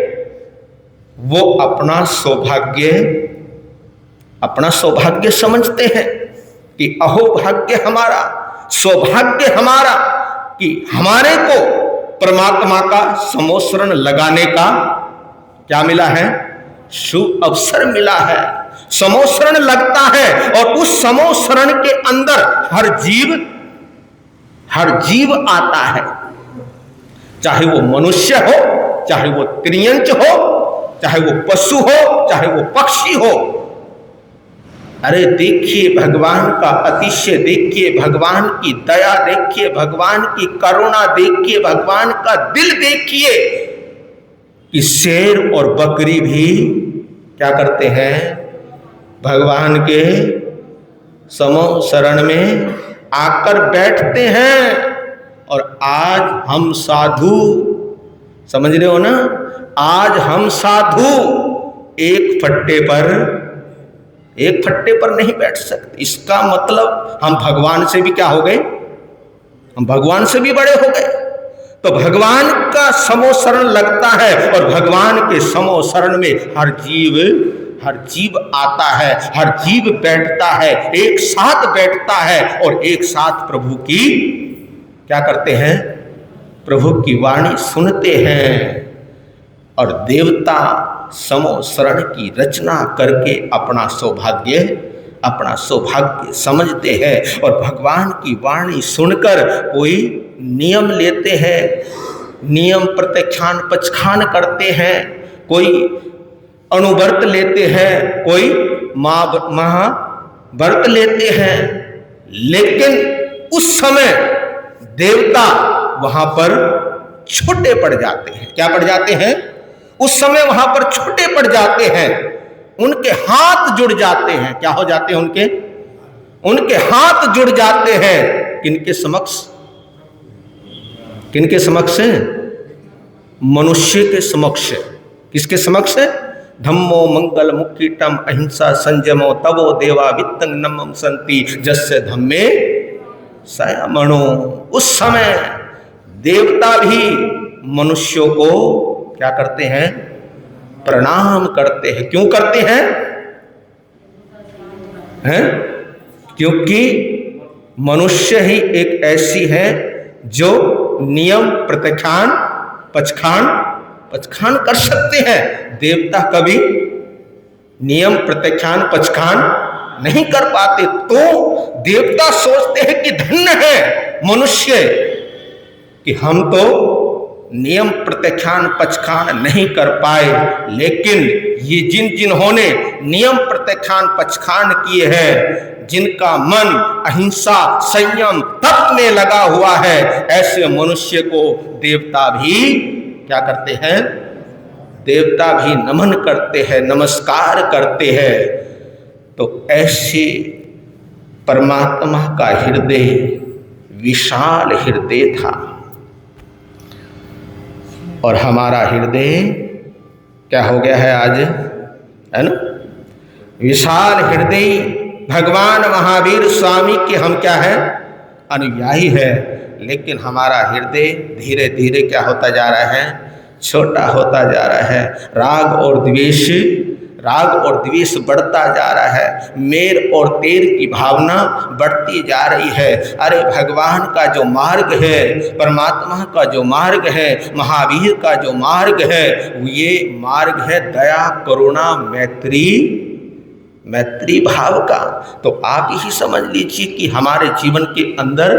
वो अपना सौभाग्य समझते हैं कि अहो भाग्य हमारा, सौभाग्य हमारा कि हमारे को परमात्मा का समोसरण लगाने का क्या मिला है? शुभ अवसर मिला है। समोसरण लगता है और उस समोसरण के अंदर हर जीव आता है, चाहे वो मनुष्य हो, चाहे वो त्रियंच हो, चाहे वो पशु हो, चाहे वो पक्षी हो। अरे देखिए भगवान का अतिशय, देखिए भगवान की दया, देखिए भगवान की करुणा, देखिए भगवान का दिल देखिए कि शेर और बकरी भी क्या करते हैं? भगवान के समोसरण में आकर बैठते हैं। और आज हम साधु, समझ रहे हो ना, आज हम साधु एक फट्टे पर नहीं बैठ सकते। इसका मतलब हम भगवान से भी क्या हो गए? हम भगवान से भी बड़े हो गए। तो भगवान का समोसरण लगता है और भगवान के समोसरण में हर जीव आता है, हर जीव बैठता है, एक साथ बैठता है और एक साथ प्रभु की क्या करते हैं? प्रभु की वाणी सुनते हैं। और देवता समोसरण की रचना करके अपना सौभाग्य समझते हैं। और भगवान की वाणी सुनकर कोई नियम लेते हैं, नियम प्रत्याख्यान पचखान करते हैं, कोई अणुव्रत लेते हैं, कोई महाव्रत लेते हैं। लेकिन उस समय देवता वहां पर छोटे पड़ जाते हैं। क्या पड़ जाते हैं? उस समय वहां पर छोटे पड़ जाते हैं, उनके हाथ जुड़ जाते हैं। क्या हो जाते हैं? उनके हाथ जुड़ जाते हैं। किनके समक्ष? मनुष्य के समक्ष। किसके समक्ष? धम्मो मंगल मुक्तिटम अहिंसा संयमो तवो देवा वित्तं नमं संति जस्य धम्मे संयमणो। उस समय देवता भी मनुष्यों को क्या करते हैं? प्रणाम करते हैं। क्यों करते हैं? क्योंकि मनुष्य ही एक ऐसी है जो नियम प्रत्याख्यान पचखान कर सकते हैं। देवता कभी नियम प्रत्याख्यान पचखान नहीं कर पाते। तो देवता सोचते हैं कि धन्य है मनुष्य कि हम तो नियम प्रत्याख्यान पक्षखान नहीं कर पाए, लेकिन ये जिन्होंने नियम प्रत्याख्यान पक्षखान किए हैं, जिनका मन अहिंसा संयम तप में लगा हुआ है, ऐसे मनुष्य को देवता भी क्या करते हैं? देवता भी नमन करते हैं, नमस्कार करते हैं। तो ऐसे परमात्मा का हृदय विशाल हृदय था और हमारा हृदय क्या हो गया है आज, है ना? विशाल हृदय भगवान महावीर स्वामी के हम क्या है? अनुयायी है, लेकिन हमारा हृदय धीरे धीरे क्या होता जा रहा है? छोटा होता जा रहा है। राग और द्वेष बढ़ता जा रहा है। मेर और तेर की भावना बढ़ती जा रही है। अरे भगवान का जो मार्ग है, परमात्मा का जो मार्ग है, महावीर का जो मार्ग है, ये मार्ग है दया करुणा मैत्री भाव का। तो आप यही समझ लीजिए कि हमारे जीवन के अंदर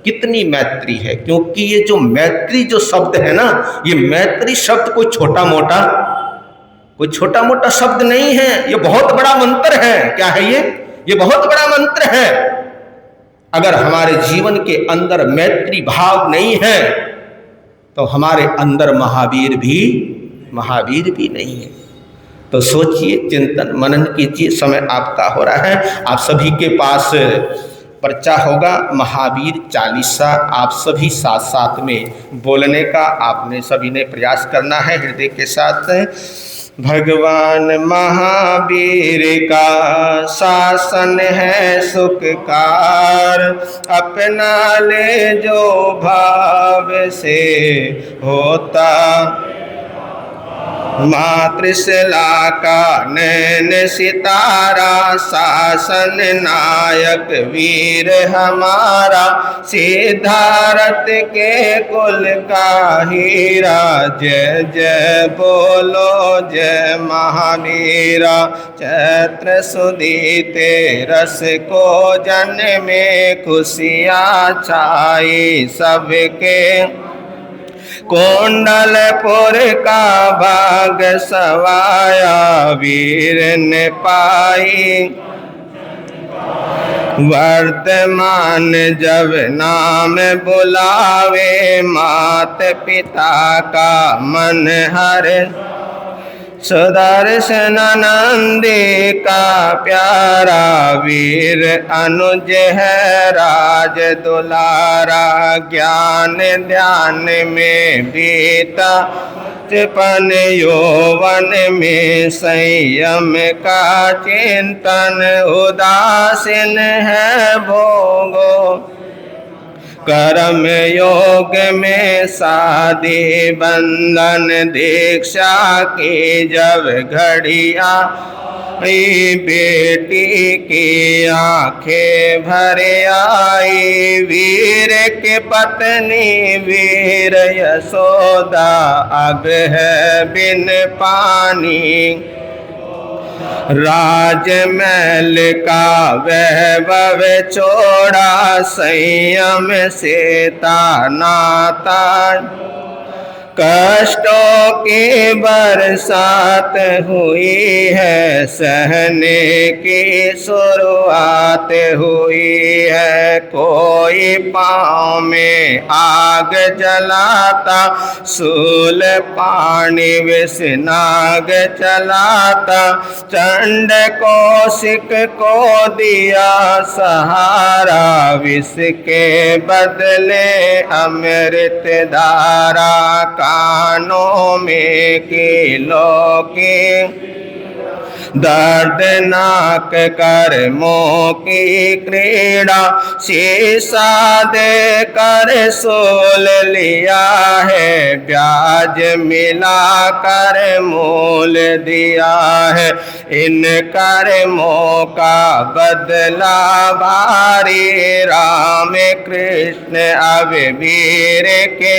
कितनी मैत्री है, क्योंकि ये जो मैत्री जो शब्द है ना, ये मैत्री शब्द कोई छोटा मोटा शब्द नहीं है, ये बहुत बड़ा मंत्र है। क्या है ये बहुत बड़ा मंत्र है। अगर हमारे जीवन के अंदर मैत्री भाव नहीं है तो हमारे अंदर महावीर भी नहीं है। तो सोचिए, चिंतन मनन कीजिए। समय आपका हो रहा है, आप सभी के पास पर्चा होगा महावीर चालीसा, आप सभी साथ साथ में बोलने का आपने सभी ने प्रयास करना है हृदय के साथ। भगवान महावीर का शासन है सुखकार, अपना ले जो भाव से होता। मातृशला का नैन सितारा, शासन नायक वीर हमारा, सिद्धार्थ के कुल का हीरा। जय जय बोलो जय महावीरा। चैत्र सुदीते रस को जन में, खुशियाँ छाई सबके। कुंडलपुर का भाग सवाया, वीर ने पाई। वर्तमान जब नाम बुलावे, मात पिता का मन हर। सुदर्शन नंदी का प्यारा, वीर अनुज है राज दुलारा। ज्ञान ध्यान में बीता बचपन, यौवन में संयम का चिंतन। उदासीन है भोगो, कर्म योग में शादी बंधन। दीक्षा की जब घड़िया, बेटी की आंखें भर आई। वीर के पत्नी वीर यशोदा, अब है बिन पानी। राजमहल का वैभव छोड़ा, संयम से नाता। कष्टों की बरसात हुई है, सहने की शुरुआत हुई है। कोई पाँव में आग जलाता, सूल पानी विष नाग चलाता। चंड कौशिक को दिया सहारा, विष के बदले अमृत धारा। कानों में कीलों की दर्दनाक कर्मों की क्रीड़ा। शीशा दे कर सोल लिया है, ब्याज मिला कर मोल दिया है। इन कर्मों का बदला भारी, राम कृष्ण अब वीर के।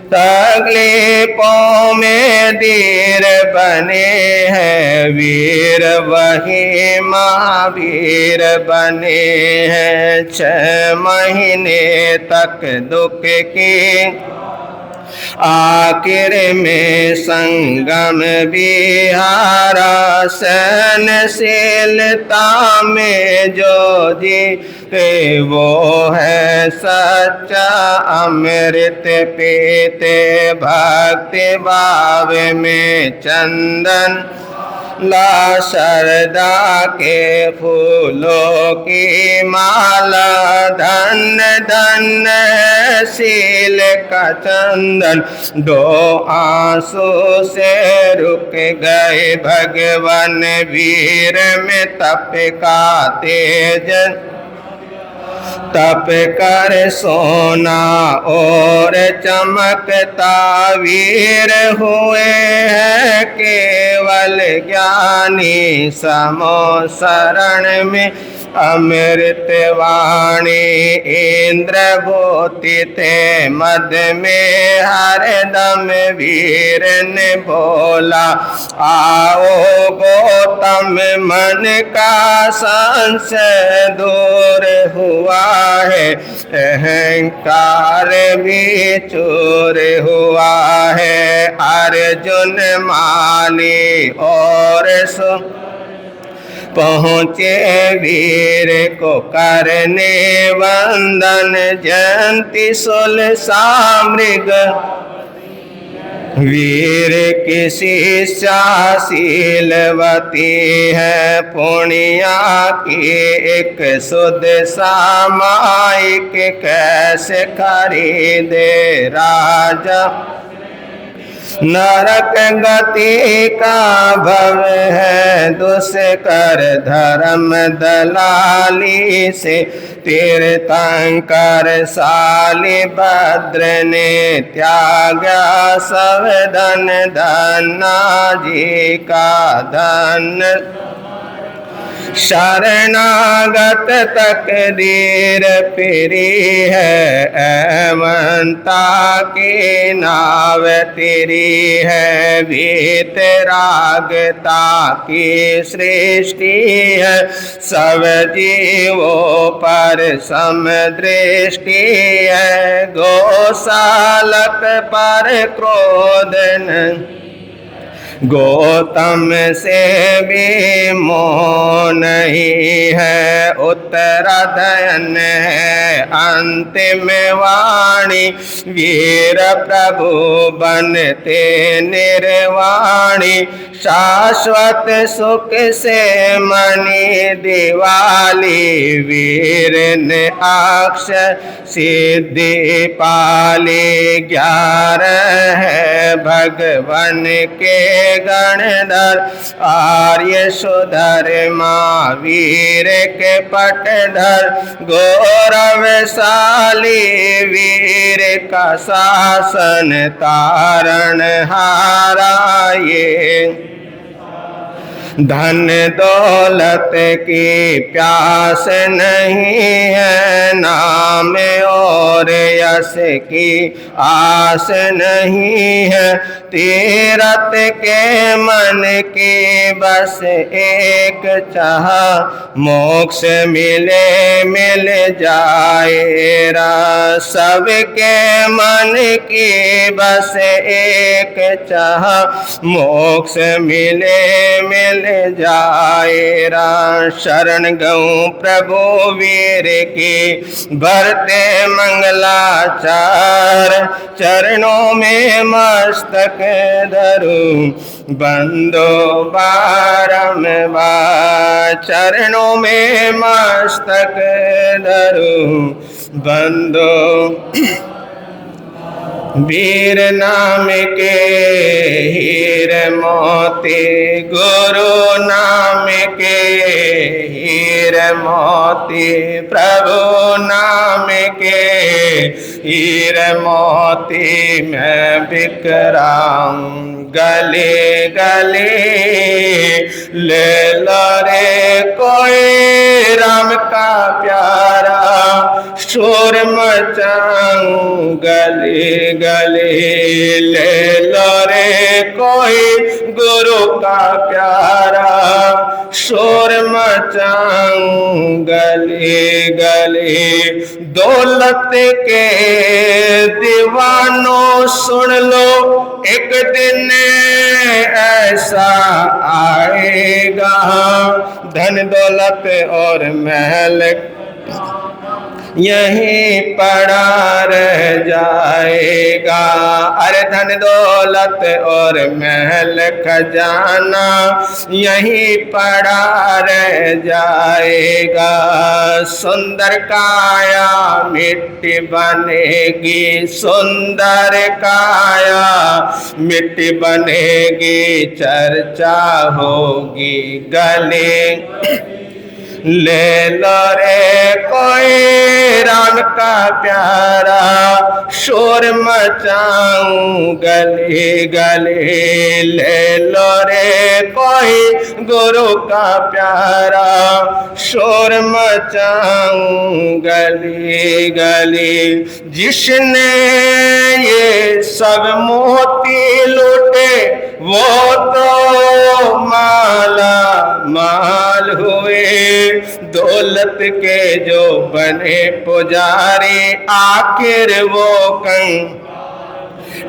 तकलीफों में धीर बने हैं, वीर वही महावीर बने हैं। 6 महीने तक दुख की आखिर में संगम विहारा सहनशीलता में जो जीते वो है सच्चा अमृत पीते भक्ति भाव में चंदन ला शरदा के फूलों की माला धन धन शील का चंदन दो आंसू से रुक गए भगवान वीर में तप का तेज तप कर सोना और चमकता वीर हुए हैं केवल ज्ञानी समो शरण में अमृत वाणी इंद्र भूति थे मद में हरदम वीर ने बोला आओ गौतम मन का संशय दूर हुआ है अहंकार भी चूर हुआ है अर्जुन माली और सो पहुँचे वीर को करने वंदन जयंती सुल सामृग वीर की शिष्या शीलवती है पुण्या की एक शुद्ध सामायिक कैसे खरीदे राजा नरक गति का भव है दुष्कर धर्म दलाली से तीर्थंकर शाली भद्र ने त्यागा सब धन धन्ना जी का धन शरणागत तकदीर फिरी है अवंता की नाव तेरी है वीतरागता की सृष्टि है सब जीवों पर समदृष्टि है गौशालक पर क्रोध न गौतम से भी मोह नहीं है उत्तराधयन है अंतिम वाणी वीर प्रभु बनते निर्वाणी शाश्वत सुख से मणि दिवाली वीर ने अक्षय सिद्धि पाली 11 है भगवान के गणधर आर्य सुधर महावीर के पटधर गौरवशाली वीर का शासन तारण हाराए धन दौलत की प्यास नहीं है नाम और यश की आस नहीं है तीरथ के मन की बस एक चाह मोक्ष मिले मिल जाएगा सबके मन की बस एक चाह मोक्ष मिले मिल जाएरा शरण गऊं प्रभु वीर की भरते मंगलाचार चरणों में मस्तक धरूं बंदो बारंबार चरणों में मस्तक धरूं बंदो वीर नाम के हीर मोती गुरु नाम के हीर मोती प्रभु नाम के हीर मोती मैं बिकराऊं गले गले ले लो रे कोई राम का प्यारा शोर मचाऊं गली गली, ले लो रे कोई गुरु का प्यारा, शोर मचाऊं गली गली। दौलत के दीवानों सुन लो, एक दिन ऐसा आएगा, धन दौलत और महल यहीं पड़ा रह जाएगा। अरे धन दौलत और महल खजाना यहीं पड़ा रह जाएगा। सुंदर काया मिट्टी बनेगी, सुंदर काया मिट्टी बनेगी, चर्चा होगी गली। ले लो रे कोई राम का प्यारा, शोर मचाऊं गली गली, ले लो रे कोई गुरु का प्यारा, शोर मचाऊं गली गली। जिसने ये सब मोती लूटे वो तो माला माल हुए, दौलत के जो बने पुजारी आखिर वो कंगाल।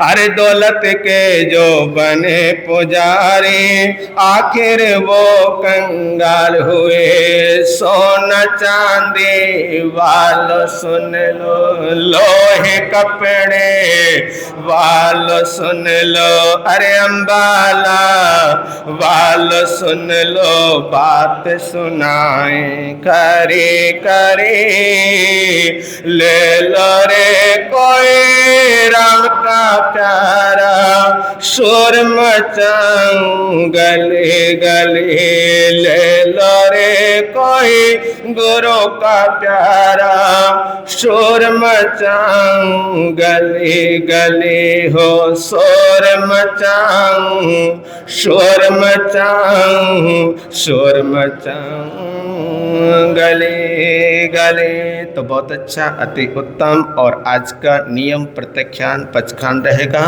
अरे दौलत के जो बने पुजारी आखिर वो कंगाल हुए। सोना चांदी वालो सुन लो, लोहे कपड़े वालो सुन लो, अरे अंबाला वालो सुन लो, बात सुनाए करे करे। ले लो रे कोई राम का प्यारा, शोर मचाऊं गली गली, ले लो रे कोई गुरु का प्यारा, शोर मचाऊं गली गली हो, शोर मचाऊं, शोर मचाऊं, शोर मचाऊं गली गली। तो बहुत अच्छा, अति उत्तम। और आज का नियम प्रत्याख्यान पचखान रहेगा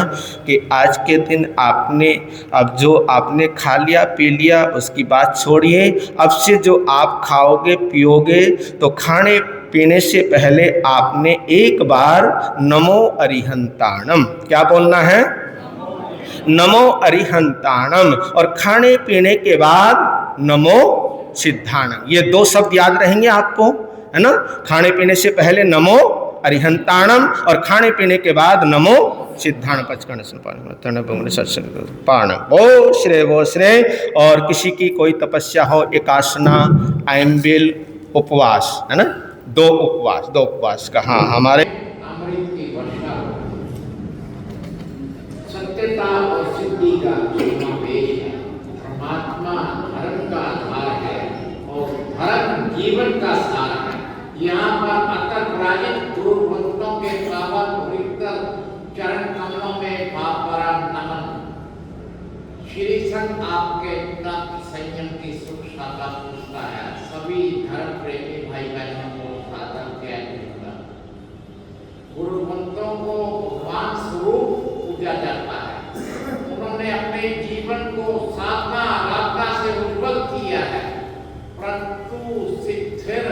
कि आज के दिन आपने अब जो आपने खा लिया पी लिया उसकी बात छोड़िए। अब से जो आप खाओगे पियोगे तो खाने पीने से पहले आपने एक बार नमो अरिहंताणम, क्या बोलना है? नमो अरिहंताणम। और खाने पीने के बाद नमो सिद्धाणम, ये दो शब्द याद रहेंगे आपको, है ना? खाने पीने से पहले नमो अरिहंताणम और खाने पीने के बाद नमो सिद्धाण पचकण पाण। वो श्रेय। और किसी की कोई तपस्या हो, एकासना, आइम्बिल, उपवास, है ना? दो उपवास का। हाँ, हमारे अमृत की वर्षा, सत्यता और सिद्धि का समावेश है। परमात्मा धर्म का आधार है और धर्म जीवन का सार है। यहाँ पर अतर्राजित गुरु भक्तों के पावन पवित्र चरण कमलों में भावभरा नमन। श्री संत आपके तप संयम की सुख शाखा पूछता है। सभी धर्म प्रेमी भाई बहनों को सादर जय गुरुदा। गुरु भक्तों को भगवान स्वरूप पूजा जाता है। उन्होंने अपने जीवन को साधना आराधना से उज्जवल किया है, परंतु सिद्धिर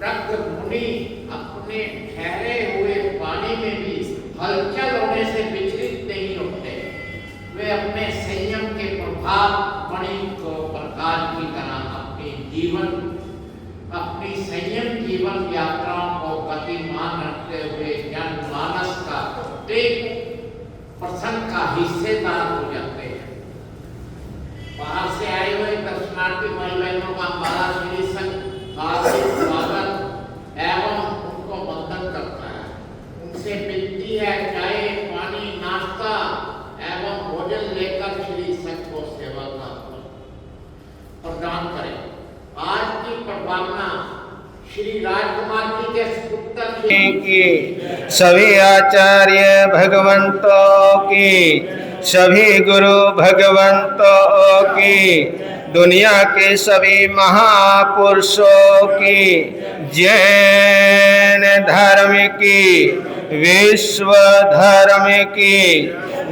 रक्त मुनि अपने ठहरे हुए पानी में भी हलचल होने से विचलित नहीं होते। वे अपने संयम के प्रभाव मणि को प्रकाश की तरह अपनी संयम जीवन यात्राओं को गतिमान रखते हुए जनमानस का प्रत्येक प्रसंग का हिस्सेदार हो जाते हैं। बाहर से आए हुए दर्शनार्थी भाई बहनों का हमारा श्री संघ हार्दिक स्वागत एवं उनको वंदन करता है। उनसे विनती है चाय पानी नाश्ता एवं भोजन लेकर श्री संघ को सेवा का प्रदान करें। आज की प्रभावना श्री राजकुमार जी के पुत्र की, सभी आचार्य भगवंतों की, सभी गुरु भगवंतों की, दुनिया के सभी महापुरुषों की, जैन धर्म की, विश्व धर्म की।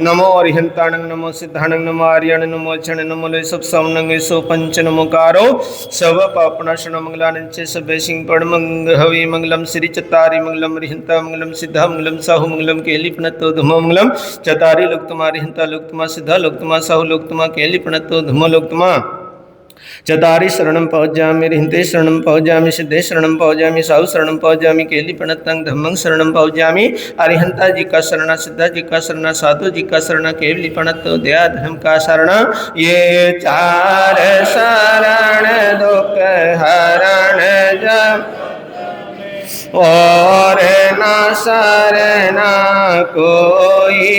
नमो अरिहंताणं नमो सिद्धाणं नमो आर्याण नमो क्षण नमो सब सवनंग सो पंच नमोकारो सब पापनाशन मंगलानंच सब सिंह पड़ मंग हवि मंगलम श्री चतारी मंगलम अरिहंता मंगलम सिद्धा मंगलम साहु मंगलम केली प्रणतो धुमो मंगलम चतारी लोकतमा अरिहंता लोकतमा सिद्धा लोकतमा साहु लोकतमा केली प्रणतो धुमो लोकतमा चतारी शरणं पहुँचामि रिहंते शरणं पहुँचामि सिद्धे शरणं पहुँचामि साहु शरणं पहुँचामि केली प्रणतं धम्मं शरणं पहुँचामि अरिहंता जी का शरणा सिद्धा जी का शरणा साधु जी का शरणा केवली प्रणतो दया धर्म का शरणा। ये चार शरण दुख हरण जब और न शरणा कोई,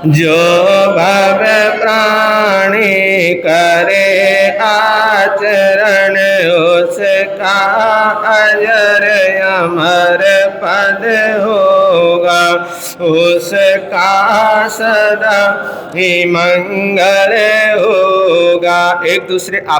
जो भव प्राणी करे आचरण उसका अजर अमर पद होगा, उसका सदा ही मंगल होगा। एक दूसरे